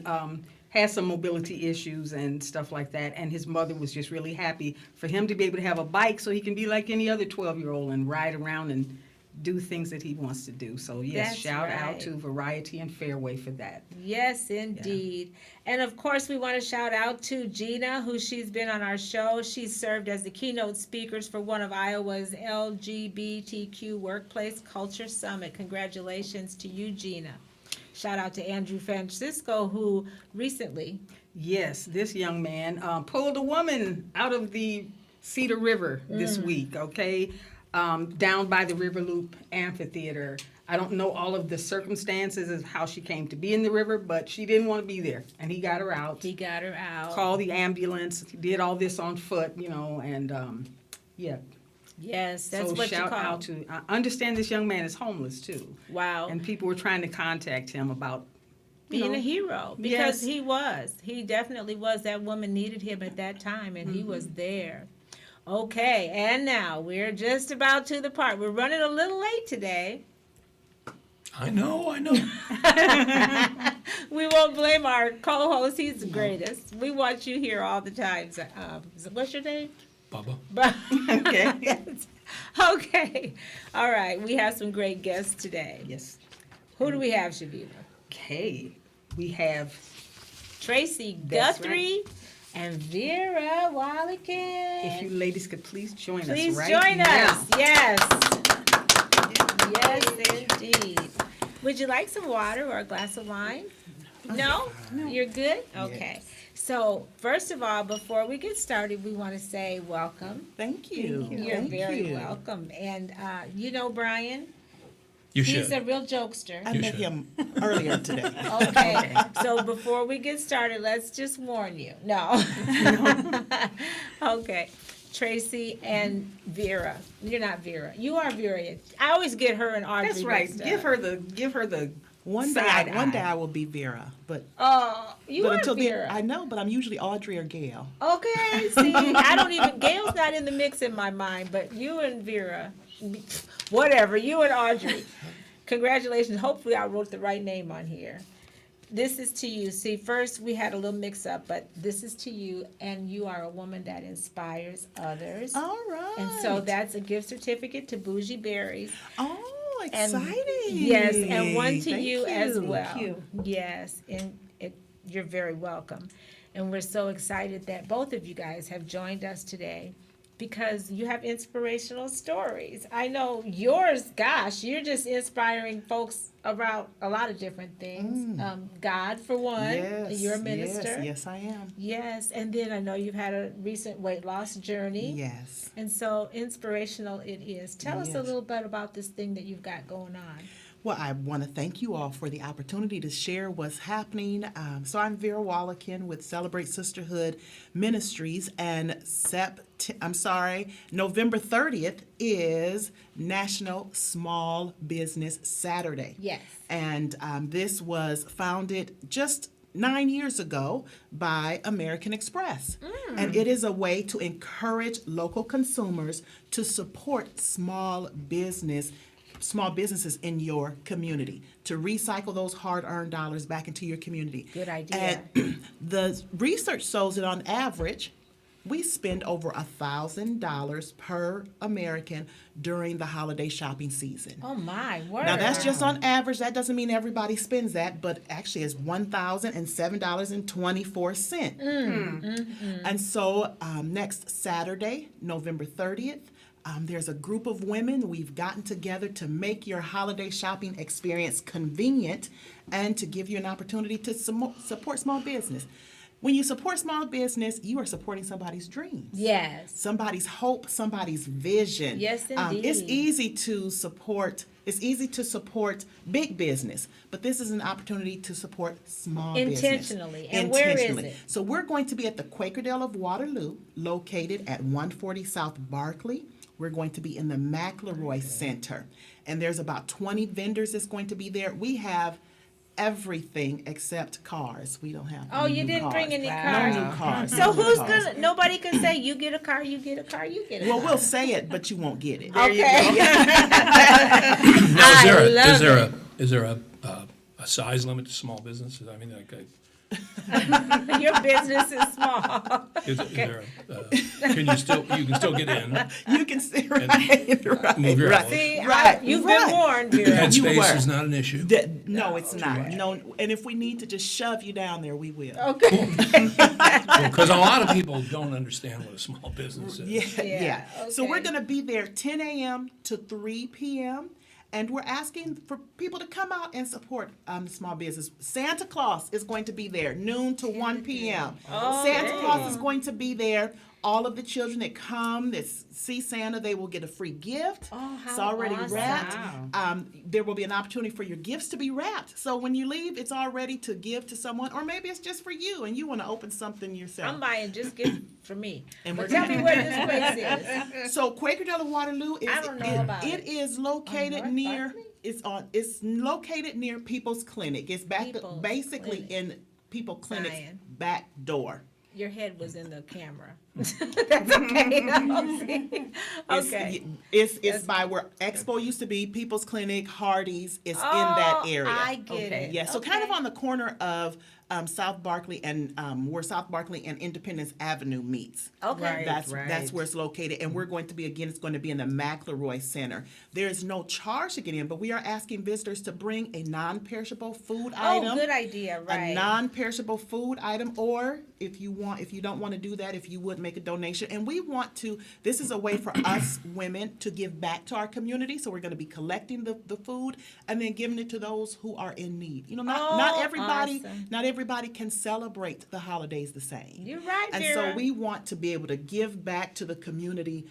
[SPEAKER 2] man has some mobility issues and stuff like that, and his mother was just really happy for him to be able to have a bike so he can be like any other 12-year-old and ride around and do things that he wants to do. So yes,
[SPEAKER 1] That's
[SPEAKER 2] shout out
[SPEAKER 1] right.
[SPEAKER 2] to Variety and Fairway for that.
[SPEAKER 1] Yes, indeed. And of course, we want to shout out to Gina, who she's been on our show. She's served as the keynote speakers for one of Iowa's LGBTQ Workplace Culture Summit. Congratulations to you, Gina. Shout out to Andrew Francisco, who recently,
[SPEAKER 2] Yes, this young man pulled a woman out of the Cedar River this week, okay? Down by the River Loop Amphitheater. I don't know all of the circumstances of how she came to be in the river, but she didn't want to be there. And he got her out,
[SPEAKER 1] he got her out.
[SPEAKER 2] called the ambulance, did all this on foot, and yeah.
[SPEAKER 1] Yes, that's
[SPEAKER 2] So
[SPEAKER 1] what you
[SPEAKER 2] shout
[SPEAKER 1] call.
[SPEAKER 2] out to, I understand this young man is homeless too.
[SPEAKER 1] Wow.
[SPEAKER 2] And people were trying to contact him about, you
[SPEAKER 1] Being
[SPEAKER 2] know,
[SPEAKER 1] a hero, because
[SPEAKER 2] Yes.
[SPEAKER 1] he was. He definitely was. That woman needed him at that time, and he was there. Okay, and now we're just about to the part. We're running a little late today.
[SPEAKER 3] I know.
[SPEAKER 1] We won't blame our co-host. He's the greatest. We watch you here all the time. So, what's your name?
[SPEAKER 3] Bubba.
[SPEAKER 1] But
[SPEAKER 2] Okay.
[SPEAKER 1] okay, all right. We have some great guests today.
[SPEAKER 2] Yes.
[SPEAKER 1] Who do we have, Chaveevah?
[SPEAKER 2] Okay, we have
[SPEAKER 1] Tracey,
[SPEAKER 2] That's
[SPEAKER 1] Guthrie, and Vera Walican.
[SPEAKER 2] If you ladies could please join
[SPEAKER 1] Please
[SPEAKER 2] us right
[SPEAKER 1] join
[SPEAKER 2] now.
[SPEAKER 1] us. Yes. Yes, indeed. Would you like some water or a glass of wine? No? You're good? Okay. So, first of all, before we get started, we want to say welcome.
[SPEAKER 5] Thank you.
[SPEAKER 1] You're
[SPEAKER 5] Thank
[SPEAKER 1] very
[SPEAKER 5] you.
[SPEAKER 1] welcome. And you know Brian?
[SPEAKER 3] You
[SPEAKER 1] He's
[SPEAKER 3] should.
[SPEAKER 1] a real jokester.
[SPEAKER 5] I
[SPEAKER 3] You
[SPEAKER 5] met
[SPEAKER 3] should.
[SPEAKER 5] him earlier today.
[SPEAKER 1] Okay, so before we get started, let's just warn you. No. Okay, Tracey and Vera. You're not Vera. You are Vera. I always get her and Audrey.
[SPEAKER 2] That's right.
[SPEAKER 1] mixed
[SPEAKER 2] Give
[SPEAKER 1] up.
[SPEAKER 2] her the
[SPEAKER 5] One
[SPEAKER 2] Side
[SPEAKER 5] day, one day
[SPEAKER 2] eye.
[SPEAKER 5] I will be Vera, but
[SPEAKER 1] Oh, you are
[SPEAKER 5] until
[SPEAKER 1] Vera.
[SPEAKER 5] then, I know. But I'm usually Audrey or Gail.
[SPEAKER 1] Okay, see, I don't even. Gail's not in the mix in my mind, but you and Vera, whatever. You and Audrey. Congratulations. Hopefully, I wrote the right name on here. This is to you. See, first we had a little mix up, but this is to you, and you are a woman that inspires others.
[SPEAKER 5] All right.
[SPEAKER 1] And so that's a gift certificate to Bougie Berries.
[SPEAKER 5] Oh,
[SPEAKER 1] And
[SPEAKER 5] exciting!
[SPEAKER 1] yes, and one to
[SPEAKER 5] Thank
[SPEAKER 1] you as well.
[SPEAKER 2] Thank you.
[SPEAKER 1] Yes, and you're very welcome. And we're so excited that both of you guys have joined us today because you have inspirational stories. I know yours, gosh, you're just inspiring folks about a lot of different things. God, for one,
[SPEAKER 5] Yes,
[SPEAKER 1] you're a minister.
[SPEAKER 5] Yes, I am.
[SPEAKER 1] Yes, and then I know you've had a recent weight loss journey.
[SPEAKER 5] Yes.
[SPEAKER 1] And so inspirational it is. Tell us a
[SPEAKER 5] Yes.
[SPEAKER 1] little bit about this thing that you've got going on.
[SPEAKER 5] Well, I want to thank you all for the opportunity to share what's happening. So I'm Vera Walican with Celebrate Sisterhood Ministries, and November 30th is National Small Business Saturday.
[SPEAKER 1] Yes.
[SPEAKER 5] And this was founded just 9 years ago by American Express. And it is a way to encourage local consumers to support small businesses in your community, to recycle those hard-earned dollars back into your community.
[SPEAKER 1] Good idea.
[SPEAKER 5] And the research shows that on average, we spend over $1,000 per American during the holiday shopping season.
[SPEAKER 1] Oh my word.
[SPEAKER 5] Now that's just on average. That doesn't mean everybody spends that, but actually it's $1,007.24. And so next Saturday, November 30th, there's a group of women. We've gotten together to make your holiday shopping experience convenient and to give you an opportunity to support small business. When you support small business, you are supporting somebody's dreams.
[SPEAKER 1] Yes.
[SPEAKER 5] Somebody's hope, somebody's vision.
[SPEAKER 1] Yes, indeed.
[SPEAKER 5] It's easy to support It's easy to support big business, but this is an opportunity to support small business.
[SPEAKER 1] Intentionally. And where is it?
[SPEAKER 5] So we're going to be at the Quakerdale of Waterloo, located at 140 South Barkley. We're going to be in the McElroy Center. And there's about 20 vendors that's going to be there. We have everything except cars. We don't have
[SPEAKER 1] Oh,
[SPEAKER 5] any
[SPEAKER 1] you
[SPEAKER 5] new
[SPEAKER 1] didn't bring
[SPEAKER 5] cars.
[SPEAKER 1] any
[SPEAKER 5] No
[SPEAKER 1] cars.
[SPEAKER 5] new cars.
[SPEAKER 1] So
[SPEAKER 5] no new
[SPEAKER 1] who's
[SPEAKER 5] cars.
[SPEAKER 1] gonna? Nobody can say you get a car, you get a car, you get a car.
[SPEAKER 5] Well, we'll say it, but you won't get it.
[SPEAKER 1] Okay.
[SPEAKER 3] Now,
[SPEAKER 1] love
[SPEAKER 3] is there a size limit to small businesses? I mean, like,
[SPEAKER 1] Your business is small.
[SPEAKER 3] can you still get in?
[SPEAKER 5] You can see right.
[SPEAKER 3] Move your
[SPEAKER 5] right.
[SPEAKER 3] hours.
[SPEAKER 1] See,
[SPEAKER 5] Right,
[SPEAKER 1] you've
[SPEAKER 5] right.
[SPEAKER 1] been warned, Vera.
[SPEAKER 5] You
[SPEAKER 3] Headspace
[SPEAKER 5] were.
[SPEAKER 3] is not an issue.
[SPEAKER 5] No, it's not. No, and if we need to just shove you down there, we will.
[SPEAKER 1] Okay.
[SPEAKER 3] Because a lot of people don't understand what a small business is.
[SPEAKER 5] Yeah,
[SPEAKER 1] Yeah,
[SPEAKER 5] yeah. So we're
[SPEAKER 1] okay.
[SPEAKER 5] going to be there 10 a.m. to 3 p.m. And we're asking for people to come out and support small business. Santa Claus is going to be there noon to 1 p.m.
[SPEAKER 1] Oh,
[SPEAKER 5] Santa
[SPEAKER 1] hey.
[SPEAKER 5] Claus is going to be there. All of the children that come that see Santa, they will get a free gift.
[SPEAKER 1] Oh, how
[SPEAKER 5] it's already
[SPEAKER 1] awesome.
[SPEAKER 5] wrapped.
[SPEAKER 2] Wow.
[SPEAKER 5] There will be an opportunity for your gifts to be wrapped. So when you leave, it's all ready to give to someone, or maybe it's just for you and you want to open something yourself.
[SPEAKER 1] I'm buying just gift for me.
[SPEAKER 5] And
[SPEAKER 1] But
[SPEAKER 5] we're
[SPEAKER 1] tell me where this place is.
[SPEAKER 5] So Quakerdale of Waterloo is
[SPEAKER 1] I don't know about
[SPEAKER 5] it is located
[SPEAKER 1] On North
[SPEAKER 5] near
[SPEAKER 1] Barkley?
[SPEAKER 5] it's located near People's Clinic. It's
[SPEAKER 1] People's
[SPEAKER 5] basically
[SPEAKER 1] Clinic.
[SPEAKER 5] in People Clinic's
[SPEAKER 1] Zion.
[SPEAKER 5] back door.
[SPEAKER 1] Your head was in the camera. That's okay. Okay.
[SPEAKER 5] It's by where Expo used to be, People's Clinic, Hardee's. It's in that area.
[SPEAKER 1] I get it.
[SPEAKER 5] Yeah, so kind of
[SPEAKER 1] Okay.
[SPEAKER 5] on the corner of South Barkley and where South Barkley and Independence Avenue meets.
[SPEAKER 1] Okay.
[SPEAKER 2] Right.
[SPEAKER 5] That's where it's located, and we're going to be it's going to be in the McElroy Center. There is no charge to get in, but we are asking visitors to bring a non-perishable food item.
[SPEAKER 1] Oh, good idea, right.
[SPEAKER 5] A non-perishable food item, or if you don't want to do that, if you would make a donation. And we want to, this is a way for us women to give back to our community. So we're going to be collecting the food and then giving it to those who are in need. You know, not everybody,
[SPEAKER 1] awesome.
[SPEAKER 5] not everybody can celebrate the holidays the same.
[SPEAKER 1] You're right,
[SPEAKER 5] And
[SPEAKER 1] Vera.
[SPEAKER 5] so we want to be able to give back to the community,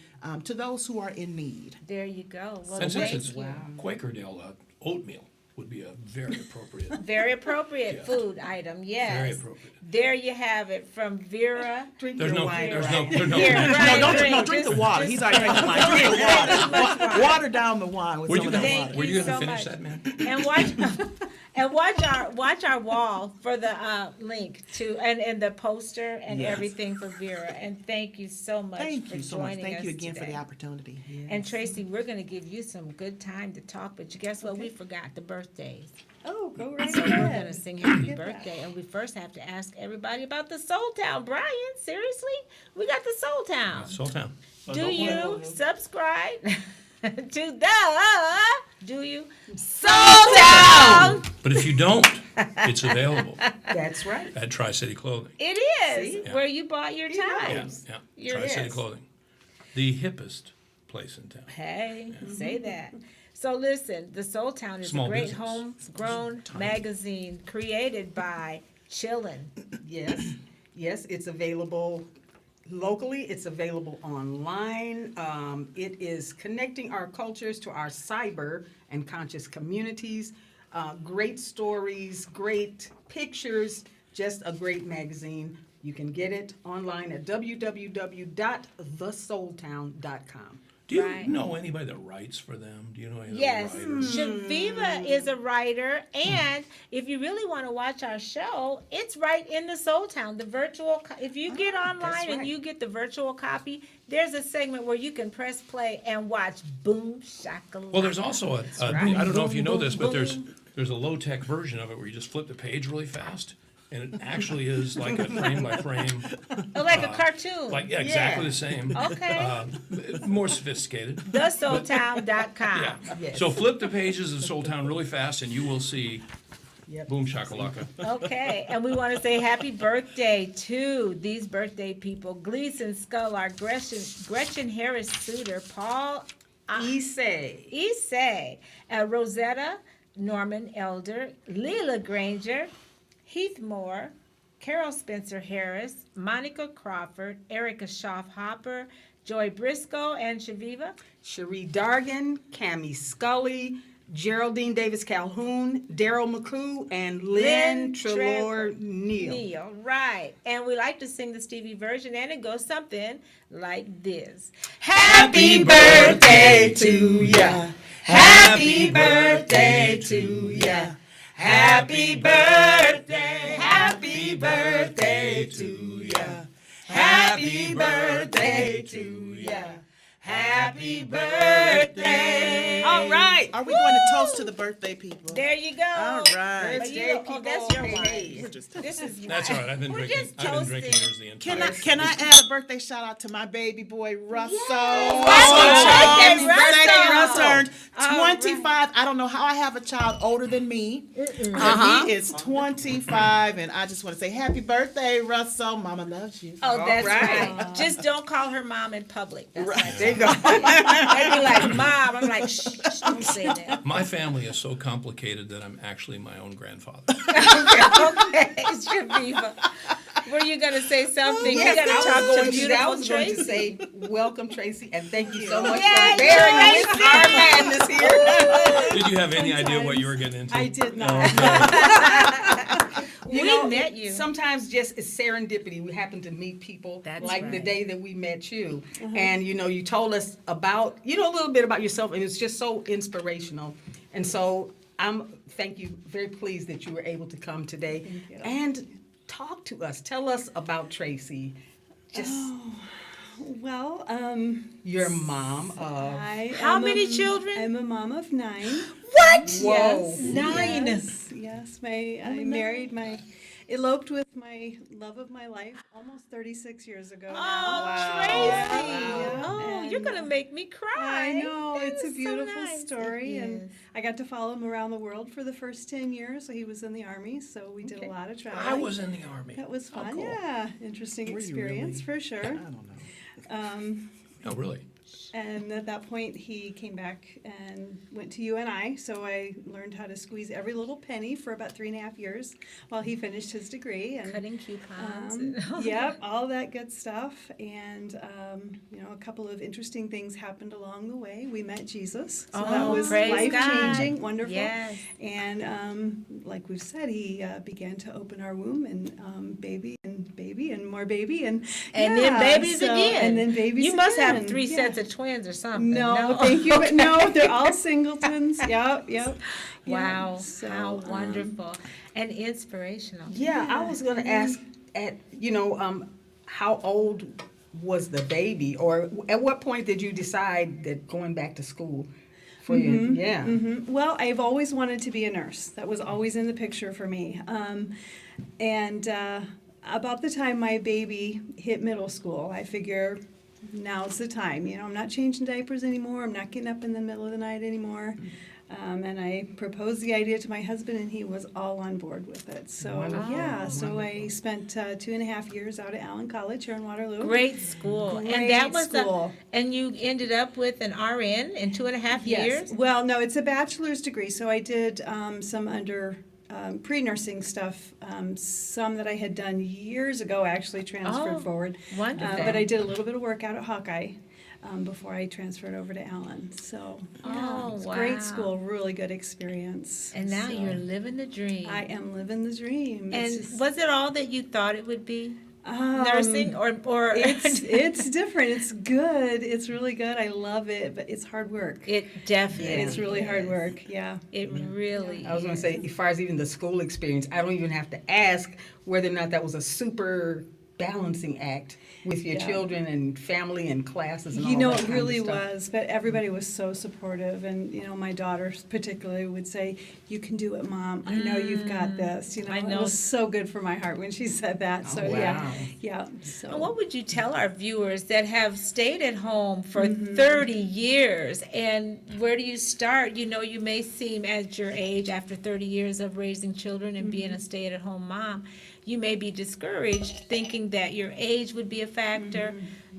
[SPEAKER 5] to those who are in need.
[SPEAKER 1] There you go. Well,
[SPEAKER 3] And since
[SPEAKER 1] thank
[SPEAKER 3] it's
[SPEAKER 1] you.
[SPEAKER 3] Quakerdale, oatmeal would be a very appropriate.
[SPEAKER 1] Very appropriate
[SPEAKER 3] Yeah.
[SPEAKER 1] food item, yes.
[SPEAKER 3] Very appropriate.
[SPEAKER 1] There you have it from Vera.
[SPEAKER 2] Drink
[SPEAKER 3] There's
[SPEAKER 2] your
[SPEAKER 3] no,
[SPEAKER 2] wine.
[SPEAKER 3] there's
[SPEAKER 2] right?
[SPEAKER 3] no,
[SPEAKER 1] Here, Brian,
[SPEAKER 5] No, drink the
[SPEAKER 1] just-
[SPEAKER 5] water.
[SPEAKER 1] just-
[SPEAKER 5] He's already drinking wine. Drink the water. Water down the wine with
[SPEAKER 3] Were
[SPEAKER 5] some
[SPEAKER 3] you
[SPEAKER 5] of that
[SPEAKER 3] gonna,
[SPEAKER 1] Thank
[SPEAKER 5] water.
[SPEAKER 3] were you
[SPEAKER 1] you
[SPEAKER 3] gonna
[SPEAKER 1] so
[SPEAKER 3] finish
[SPEAKER 1] much.
[SPEAKER 3] that, man?
[SPEAKER 1] And watch our wall for the link to and the poster and
[SPEAKER 5] Yes.
[SPEAKER 1] everything for Vera. And thank you so much
[SPEAKER 5] Thank
[SPEAKER 1] for
[SPEAKER 5] you so much.
[SPEAKER 1] joining
[SPEAKER 5] Thank
[SPEAKER 1] us
[SPEAKER 5] you again for
[SPEAKER 1] today.
[SPEAKER 5] the opportunity.
[SPEAKER 1] And Tracey, we're going to give you some good time to talk, but guess what? We forgot the birthdays.
[SPEAKER 2] Oh, go right
[SPEAKER 1] So we're going to
[SPEAKER 2] ahead.
[SPEAKER 1] sing happy birthday, and we first have to ask everybody about the Soul Town. Brian, seriously? We got the Soul Town.
[SPEAKER 3] Soul Town.
[SPEAKER 1] Do you subscribe to Soul Town?
[SPEAKER 3] But if you don't, it's available
[SPEAKER 2] That's right.
[SPEAKER 3] at Tri-City Clothing.
[SPEAKER 1] It is
[SPEAKER 2] See?
[SPEAKER 1] where you bought your
[SPEAKER 3] Yeah,
[SPEAKER 1] times.
[SPEAKER 3] yeah.
[SPEAKER 1] You're-
[SPEAKER 3] Tri-City
[SPEAKER 1] yes.
[SPEAKER 3] Clothing. The hippest place in town.
[SPEAKER 1] Hey, say that. So listen, the Soul Town is
[SPEAKER 3] Small
[SPEAKER 1] a great
[SPEAKER 3] business.
[SPEAKER 1] homegrown magazine created by Chillin'.
[SPEAKER 2] Yes, yes, it's available locally, it's available online. It is connecting our cultures to our cyber and conscious communities. Great stories, great pictures, just a great magazine. You can get it online at www.thesoultown.com.
[SPEAKER 3] Do you
[SPEAKER 1] Right.
[SPEAKER 3] know anybody that writes for them? Do you know any
[SPEAKER 1] Yes,
[SPEAKER 3] of the writers?
[SPEAKER 1] Chaveevah is a writer, and if you really want to watch our show, it's right in the Soul Town. The virtual, if you get online and
[SPEAKER 2] right.
[SPEAKER 1] you get the virtual copy, there's a segment where you can press play and watch Boom Shakalaka.
[SPEAKER 3] Well, there's also
[SPEAKER 2] right.
[SPEAKER 3] I don't know if you know
[SPEAKER 1] Boom,
[SPEAKER 3] this, but
[SPEAKER 1] boom.
[SPEAKER 3] there's a low-tech version of it where you just flip the page really fast, and it actually is like a frame-by-frame,
[SPEAKER 1] Oh, like a cartoon.
[SPEAKER 3] like, yeah, exactly
[SPEAKER 2] Yeah.
[SPEAKER 3] the same.
[SPEAKER 1] Okay.
[SPEAKER 3] More sophisticated.
[SPEAKER 1] TheSoulTown.com.
[SPEAKER 3] Yeah.
[SPEAKER 2] Yes.
[SPEAKER 3] So flip the pages of Soul Town really fast, and you will see
[SPEAKER 2] Yep.
[SPEAKER 3] Boom Shakalaka.
[SPEAKER 1] Okay, and we want to say happy birthday to these birthday people: Gleason Scullard, Gretchen Harris Suter, Paul
[SPEAKER 2] Issei.
[SPEAKER 1] Rosetta Norman Elder, Leela Granger, Heath Moore, Carol Spencer Harris, Monica Crawford, Erica Schaff Hopper, Joy Briscoe, and Chaveevah.
[SPEAKER 2] Cherie Dargan, Cammie Scully, Geraldine Davis Calhoun, Daryl McClue, and Lynn Trelawney Neal.
[SPEAKER 1] Neil, right. And we like to sing the Stevie version, and it goes something like this.
[SPEAKER 2] Happy birthday to ya. Happy birthday to ya. Happy birthday. Happy birthday to ya. Happy birthday to ya. Happy birthday. All right.
[SPEAKER 5] Are we going to toast to the birthday people?
[SPEAKER 1] There you go.
[SPEAKER 5] All right.
[SPEAKER 1] But you don't- oh, that's your
[SPEAKER 2] Hey.
[SPEAKER 1] wine. This is
[SPEAKER 3] That's all right. I've been
[SPEAKER 1] We're
[SPEAKER 3] drinking.
[SPEAKER 1] just
[SPEAKER 3] I've been drinking
[SPEAKER 1] toasting.
[SPEAKER 3] yours the entire.
[SPEAKER 5] Can I add a birthday shout out to my baby boy Russell?
[SPEAKER 1] Happy birthday,
[SPEAKER 5] Russell turned
[SPEAKER 1] All
[SPEAKER 5] 25. I don't know how I have a child older than me. But he is 25, and I just want to say happy birthday, Russell. Mama loves you.
[SPEAKER 1] Oh, that's
[SPEAKER 2] right.
[SPEAKER 1] right. Just don't call her mom in public. That's right.
[SPEAKER 2] There you go.
[SPEAKER 1] I'd be like, Mom. I'm like, shh, don't say that.
[SPEAKER 3] My family is so complicated that I'm actually my own grandfather.
[SPEAKER 1] Okay, Chaveevah. Were you going to say something?
[SPEAKER 2] Yes,
[SPEAKER 1] you got to talk
[SPEAKER 2] I
[SPEAKER 1] to
[SPEAKER 2] was
[SPEAKER 1] beautiful
[SPEAKER 2] going to
[SPEAKER 1] Tracey.
[SPEAKER 2] say, welcome, Tracy, and thank you so much
[SPEAKER 1] Yay,
[SPEAKER 2] for bearing with
[SPEAKER 1] Tracy!
[SPEAKER 2] our madness here.
[SPEAKER 3] Did you have any idea what you were getting into?
[SPEAKER 6] I did not.
[SPEAKER 1] We met you.
[SPEAKER 2] Sometimes just it's serendipity. We happen to meet people
[SPEAKER 1] That's
[SPEAKER 2] like the
[SPEAKER 1] right.
[SPEAKER 2] day that we met you. And, you told us about, a little bit about yourself, and it's just so inspirational. And so thank you, very pleased that you were able to come today
[SPEAKER 6] Thank you.
[SPEAKER 2] and talk to us. Tell us about Tracy. Just
[SPEAKER 6] Well,
[SPEAKER 2] your mom of.
[SPEAKER 6] I
[SPEAKER 1] How
[SPEAKER 6] am
[SPEAKER 1] many children?
[SPEAKER 6] I'm a mom of 9.
[SPEAKER 1] What?
[SPEAKER 2] Whoa.
[SPEAKER 6] Yes,
[SPEAKER 1] 9.
[SPEAKER 6] Yes. I married eloped with my love of my life almost 36 years ago
[SPEAKER 1] Oh,
[SPEAKER 6] now.
[SPEAKER 1] Tracy.
[SPEAKER 6] Yeah,
[SPEAKER 1] Oh, you're
[SPEAKER 6] and,
[SPEAKER 1] going to make me cry.
[SPEAKER 6] I know,
[SPEAKER 1] That
[SPEAKER 6] it's a
[SPEAKER 1] is so
[SPEAKER 6] beautiful
[SPEAKER 1] nice.
[SPEAKER 6] story,
[SPEAKER 1] It
[SPEAKER 6] and
[SPEAKER 1] is.
[SPEAKER 6] I got to follow him around the world for the first 10 years. So he was in the Army, so we did a lot of traveling.
[SPEAKER 3] I was in the Army.
[SPEAKER 6] That was fun,
[SPEAKER 2] cool.
[SPEAKER 6] yeah. Interesting
[SPEAKER 5] Were you
[SPEAKER 6] experience
[SPEAKER 5] really?
[SPEAKER 6] for sure.
[SPEAKER 5] I don't know.
[SPEAKER 3] No, really.
[SPEAKER 6] And at that point, he came back and went to UNI. So I learned how to squeeze every little penny for about 3.5 years while he finished his degree. And
[SPEAKER 1] Cutting coupons.
[SPEAKER 6] yep, all that good stuff. And a couple of interesting things happened along the way. We met Jesus, so that
[SPEAKER 1] Oh,
[SPEAKER 6] was
[SPEAKER 1] praise
[SPEAKER 6] life changing,
[SPEAKER 1] God.
[SPEAKER 6] wonderful.
[SPEAKER 1] Yes.
[SPEAKER 6] And like we've said, he began to open our womb, and baby and more baby, and
[SPEAKER 1] And
[SPEAKER 6] yeah,
[SPEAKER 1] then babies
[SPEAKER 6] so-
[SPEAKER 1] again.
[SPEAKER 6] and then babies.
[SPEAKER 1] You must
[SPEAKER 6] again.
[SPEAKER 1] have 3
[SPEAKER 6] Yeah.
[SPEAKER 1] sets of twins or something.
[SPEAKER 6] No, thank you, but no, they're all singletons. Yep.
[SPEAKER 1] Wow,
[SPEAKER 6] So,
[SPEAKER 1] how wonderful and inspirational.
[SPEAKER 2] Yeah, I was going to ask how old was the baby, or at what point did you decide that going back to school for you? Yeah.
[SPEAKER 6] Well, I've always wanted to be a nurse. That was always in the picture for me. And about the time my baby hit middle school, I figure now's the time. I'm not changing diapers anymore. I'm not getting up in the middle of the night anymore. And I proposed the idea to my husband, and he was all on board with it. So,
[SPEAKER 2] Wonderful.
[SPEAKER 6] so I spent 2.5 years out at Allen College here in Waterloo.
[SPEAKER 1] Great school. and
[SPEAKER 6] Great
[SPEAKER 1] that was
[SPEAKER 6] school.
[SPEAKER 1] and you ended up with an RN in 2.5
[SPEAKER 6] Yes.
[SPEAKER 1] years?
[SPEAKER 6] Well, no, it's a bachelor's degree. So I did some pre-nursing stuff, some that I had done years ago, actually transferred
[SPEAKER 1] Oh,
[SPEAKER 6] forward.
[SPEAKER 1] wonderful.
[SPEAKER 6] But I did a little bit of work out at Hawkeye before I transferred over to Allen. So,
[SPEAKER 1] Oh,
[SPEAKER 6] it's
[SPEAKER 1] wow.
[SPEAKER 6] great school, really good experience.
[SPEAKER 1] And now
[SPEAKER 6] So,
[SPEAKER 1] you're living the dream.
[SPEAKER 6] I am living the dream.
[SPEAKER 1] and
[SPEAKER 6] It's just,
[SPEAKER 1] was it all that you thought it would be?
[SPEAKER 6] um,
[SPEAKER 1] Nursing or
[SPEAKER 6] it's different. It's good. It's really good. I love it, but it's hard work.
[SPEAKER 1] It definitely
[SPEAKER 6] It's really hard
[SPEAKER 1] is.
[SPEAKER 6] work. Yeah.
[SPEAKER 1] It really
[SPEAKER 2] I was going to say,
[SPEAKER 1] is.
[SPEAKER 2] as far as even the school experience, I don't even have to ask whether or not that was a super balancing act with your
[SPEAKER 6] Yeah.
[SPEAKER 2] children and family and classes and all
[SPEAKER 6] You know,
[SPEAKER 2] that
[SPEAKER 6] it
[SPEAKER 2] kind of
[SPEAKER 6] really
[SPEAKER 2] stuff.
[SPEAKER 6] was, but everybody was so supportive, and my daughter particularly would say, "You can do it, Mom. I know you've got this."
[SPEAKER 1] I
[SPEAKER 6] It
[SPEAKER 1] know.
[SPEAKER 6] was so good for my heart when she said that. So
[SPEAKER 2] Oh, wow.
[SPEAKER 6] yeah. So
[SPEAKER 1] And what would you tell our viewers that have stayed at home for 30 years? And where do you start? You may seem at your age, after 30 years of raising children and being a stay-at-home mom, you may be discouraged thinking that your age would be a factor.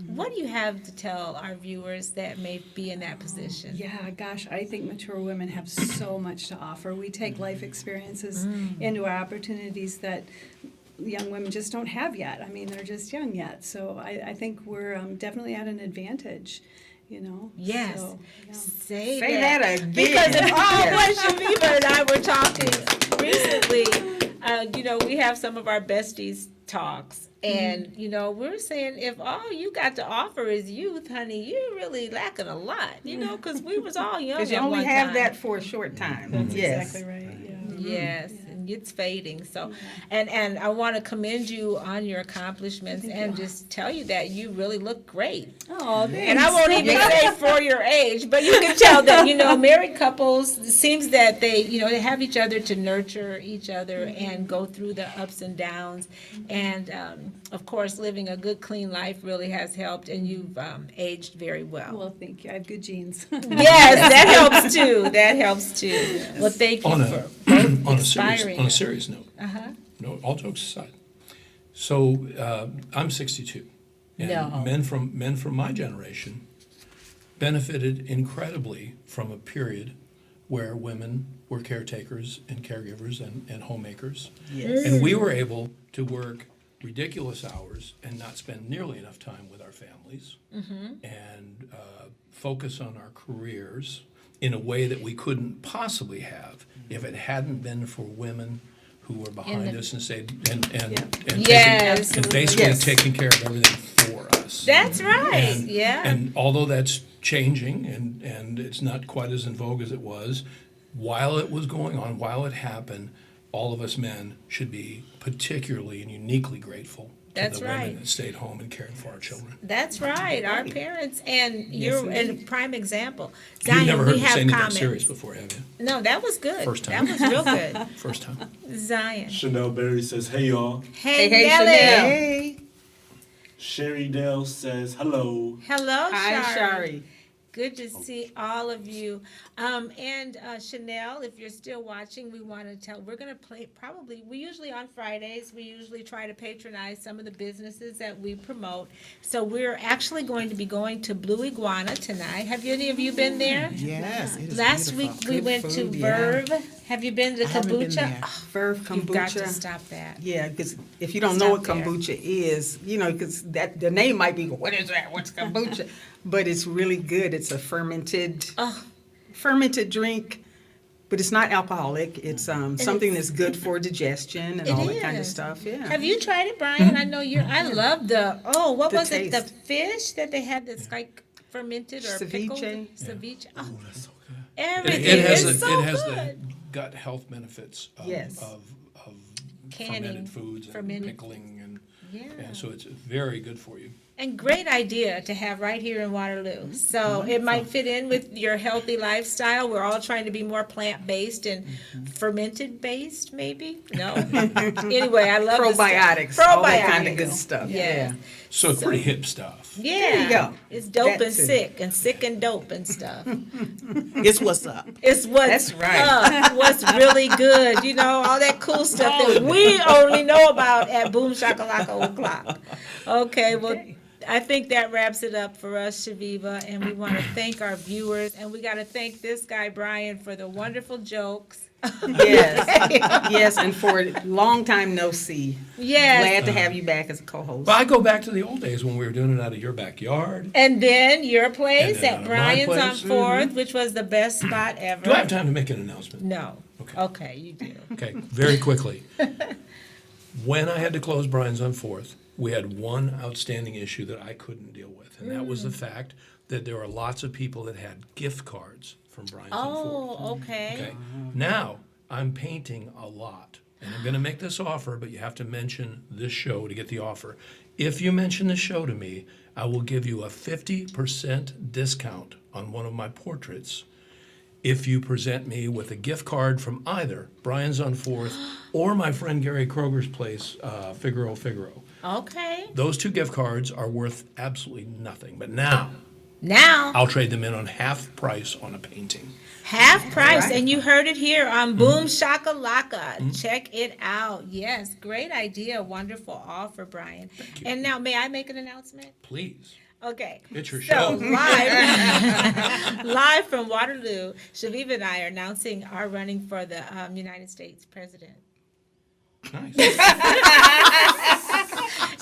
[SPEAKER 1] What do you have to tell our viewers that may be in that position?
[SPEAKER 6] Yeah, gosh, I think mature women have so much to offer. We take life experiences into our opportunities that young women just don't have yet. I mean, they're just young yet. So I think we're definitely at an advantage. you know?
[SPEAKER 1] Yes.
[SPEAKER 6] So, yeah.
[SPEAKER 1] Say
[SPEAKER 2] that again.
[SPEAKER 1] Because if
[SPEAKER 2] Yes.
[SPEAKER 1] when Chaveevah and I were talking recently, we have some of our besties talks. And, we're saying if all you got to offer is youth, honey, you're really lacking a lot, because we was all young
[SPEAKER 2] Because you
[SPEAKER 1] at
[SPEAKER 2] only
[SPEAKER 1] one
[SPEAKER 2] have
[SPEAKER 1] time.
[SPEAKER 2] that for a short time.
[SPEAKER 6] That's
[SPEAKER 2] Yes.
[SPEAKER 6] exactly right, yeah.
[SPEAKER 1] Yes, and it's fading. So, and I want to commend you on your accomplishments and just tell you that you really look great.
[SPEAKER 6] Oh, thanks.
[SPEAKER 1] And I won't even say for your age, but you can tell that, married couples, it seems that they have each other to nurture each other and go through the ups and downs. And, of course, living a good, clean life really has helped, and you've aged very well.
[SPEAKER 6] Well, thank you. I have good genes.
[SPEAKER 1] Yes, that helps too. That helps too. Well, thank you
[SPEAKER 3] On
[SPEAKER 1] for
[SPEAKER 3] on
[SPEAKER 1] inspiring
[SPEAKER 3] a
[SPEAKER 1] us.
[SPEAKER 3] serious note,
[SPEAKER 1] Uh-huh.
[SPEAKER 3] no, all jokes aside. So I'm 62, and
[SPEAKER 1] No.
[SPEAKER 3] men from my generation benefited incredibly from a period where women were caretakers and caregivers and homemakers,
[SPEAKER 2] Yes.
[SPEAKER 3] and we were able to work ridiculous hours and not spend nearly enough time with our families, and focus on our careers in a way that we couldn't possibly have if it hadn't been for women who were behind us and said and
[SPEAKER 1] Yes.
[SPEAKER 3] taking, and basically
[SPEAKER 2] Yes.
[SPEAKER 3] taking care of everything for us.
[SPEAKER 1] That's right.
[SPEAKER 3] And-
[SPEAKER 1] Yeah.
[SPEAKER 3] And although that's changing and it's not quite as in vogue as it was, while it was going on, while it happened, all of us men should be particularly and uniquely grateful to
[SPEAKER 1] That's
[SPEAKER 3] the
[SPEAKER 1] right.
[SPEAKER 3] women that stayed home and cared for our children.
[SPEAKER 1] That's right. Our parents, and
[SPEAKER 2] Yes,
[SPEAKER 1] you're a prime example.
[SPEAKER 3] You've
[SPEAKER 1] Zion,
[SPEAKER 3] never heard
[SPEAKER 1] we
[SPEAKER 3] me
[SPEAKER 1] have
[SPEAKER 3] say anything
[SPEAKER 1] comments.
[SPEAKER 3] serious before, have you?
[SPEAKER 1] No, that was good.
[SPEAKER 3] First time.
[SPEAKER 1] That was real good.
[SPEAKER 3] First time.
[SPEAKER 1] Zion.
[SPEAKER 4] Chanel Berry says, "Hey y'all."
[SPEAKER 1] Hey,
[SPEAKER 2] Hey,
[SPEAKER 1] Nelly.
[SPEAKER 2] Chanel.
[SPEAKER 5] Hey.
[SPEAKER 4] Sherry Dale says, "Hello."
[SPEAKER 1] Hello,
[SPEAKER 2] Hi,
[SPEAKER 1] Shari.
[SPEAKER 2] Shari.
[SPEAKER 1] Good to see all of you. And Chanel, if you're still watching, we want to tell, we're going to play we usually on Fridays, we usually try to patronize some of the businesses that we promote. So we're actually going to be going to Blue Iguana tonight. Have any of you been there?
[SPEAKER 5] Yes, it is
[SPEAKER 1] Last
[SPEAKER 5] beautiful.
[SPEAKER 1] week we
[SPEAKER 5] Good
[SPEAKER 1] went to
[SPEAKER 5] food, yeah.
[SPEAKER 1] Verve. Have you been to
[SPEAKER 5] I haven't been
[SPEAKER 1] Kombucha?
[SPEAKER 5] there.
[SPEAKER 1] Oh,
[SPEAKER 2] Verve
[SPEAKER 1] you've got to
[SPEAKER 2] kombucha.
[SPEAKER 1] stop that.
[SPEAKER 2] Yeah, because if you don't know what
[SPEAKER 1] Stop there.
[SPEAKER 2] kombucha is, because the name might be, what is that? What's kombucha? But it's really good. It's a fermented
[SPEAKER 1] Oh,
[SPEAKER 2] drink, but it's not alcoholic. It's something that's good for digestion and
[SPEAKER 1] It
[SPEAKER 2] all that kind of
[SPEAKER 1] is.
[SPEAKER 2] stuff. Yeah.
[SPEAKER 1] have you tried it, Brian? I know I love what
[SPEAKER 2] The
[SPEAKER 1] was it? The
[SPEAKER 2] taste.
[SPEAKER 1] fish that they had that's like fermented or pickled?
[SPEAKER 2] Ceviche.
[SPEAKER 1] Ceviche. Oh,
[SPEAKER 4] That's so good.
[SPEAKER 1] everything
[SPEAKER 3] It has
[SPEAKER 1] is so
[SPEAKER 3] it has
[SPEAKER 1] good.
[SPEAKER 3] the gut health benefits
[SPEAKER 2] Yes.
[SPEAKER 3] of
[SPEAKER 1] Canning,
[SPEAKER 3] fermented foods and
[SPEAKER 1] fermented.
[SPEAKER 3] pickling
[SPEAKER 1] Yeah.
[SPEAKER 3] and so it's very good for you.
[SPEAKER 1] And great idea to have right here in Waterloo. So it might fit in with your healthy lifestyle. We're all trying to be more plant-based and fermented-based, maybe? No. Anyway, I love the stuff.
[SPEAKER 2] Probiotics, all that kind of
[SPEAKER 1] Probiotics.
[SPEAKER 2] good stuff.
[SPEAKER 1] Yeah.
[SPEAKER 3] So it's pretty hip stuff.
[SPEAKER 1] Yeah.
[SPEAKER 2] There you go.
[SPEAKER 1] It's dope
[SPEAKER 2] That's
[SPEAKER 1] and
[SPEAKER 2] it.
[SPEAKER 1] sick and dope and stuff.
[SPEAKER 5] It's what's up.
[SPEAKER 1] It's what's
[SPEAKER 2] That's right.
[SPEAKER 1] up, what's really good, all that cool stuff that we only know about at Boom Shakalaka O'Clock. Okay, well, I think that wraps it up for us, Chaveevah, and we want to thank our viewers, and we got to thank this guy, Brian, for the wonderful jokes.
[SPEAKER 2] Yes. Yes, and for a long time no see.
[SPEAKER 1] Yes.
[SPEAKER 2] Glad to have you back as a co-host.
[SPEAKER 3] But I go back to the old days when we were doing it out of your backyard.
[SPEAKER 1] And then your place
[SPEAKER 3] And then
[SPEAKER 1] at
[SPEAKER 3] out of my
[SPEAKER 1] Brian's on
[SPEAKER 3] place.
[SPEAKER 1] 4th, which was the best spot ever.
[SPEAKER 3] Do I have time to make an announcement?
[SPEAKER 1] No.
[SPEAKER 3] Okay.
[SPEAKER 1] Okay, you do.
[SPEAKER 3] Okay, very quickly. When I had to close Bryan's on 4th, we had one outstanding issue that I couldn't deal with, and that was the fact that there were lots of people that had gift cards from Bryan's on 4th.
[SPEAKER 1] Oh, okay.
[SPEAKER 3] Okay. Now I'm painting a lot, and I'm going to make this offer, but you have to mention this show to get the offer. If you mention the show to me, I will give you a 50% discount on one of my portraits if you present me with a gift card from either Bryan's on 4th or my friend Gary Kroger's place, Figaro.
[SPEAKER 1] Okay.
[SPEAKER 3] Those two gift cards are worth absolutely nothing, but now
[SPEAKER 1] Now,
[SPEAKER 3] I'll trade them in on half price on a painting.
[SPEAKER 1] half price,
[SPEAKER 2] right.
[SPEAKER 1] and you heard it here on Boom Shakalaka. Check it out. Yes, great idea. Wonderful offer, Brian.
[SPEAKER 3] Thank you.
[SPEAKER 1] And now, may I make an announcement?
[SPEAKER 3] Please.
[SPEAKER 1] Okay.
[SPEAKER 3] It's your
[SPEAKER 1] So
[SPEAKER 3] show.
[SPEAKER 1] live from Waterloo, Chaveevah and I are announcing our running for the United States president.
[SPEAKER 3] Nice.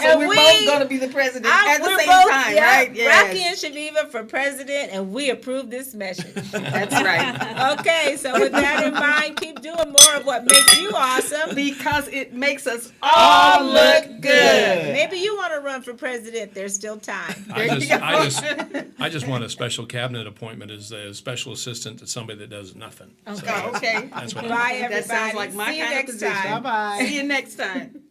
[SPEAKER 2] So
[SPEAKER 1] And
[SPEAKER 2] we're
[SPEAKER 1] we-
[SPEAKER 2] both going to be the president at the
[SPEAKER 1] we're
[SPEAKER 2] same
[SPEAKER 1] both-
[SPEAKER 2] time,
[SPEAKER 1] yeah,
[SPEAKER 2] right?
[SPEAKER 1] Rocki and Chaveevah for president, and we approve this message.
[SPEAKER 2] That's right.
[SPEAKER 1] Okay, so with that in mind, keep doing more of what makes you awesome.
[SPEAKER 2] Because it makes us all look good.
[SPEAKER 1] Maybe you want to run for president. There's still time.
[SPEAKER 3] I just want a special cabinet appointment as a special assistant to somebody that does nothing. So
[SPEAKER 2] Okay.
[SPEAKER 3] that's what I
[SPEAKER 1] Bye,
[SPEAKER 2] That sounds
[SPEAKER 1] everybody.
[SPEAKER 2] like my
[SPEAKER 1] See you
[SPEAKER 2] kind of
[SPEAKER 1] next
[SPEAKER 2] position.
[SPEAKER 1] time.
[SPEAKER 5] Bye-bye.
[SPEAKER 2] See you next time.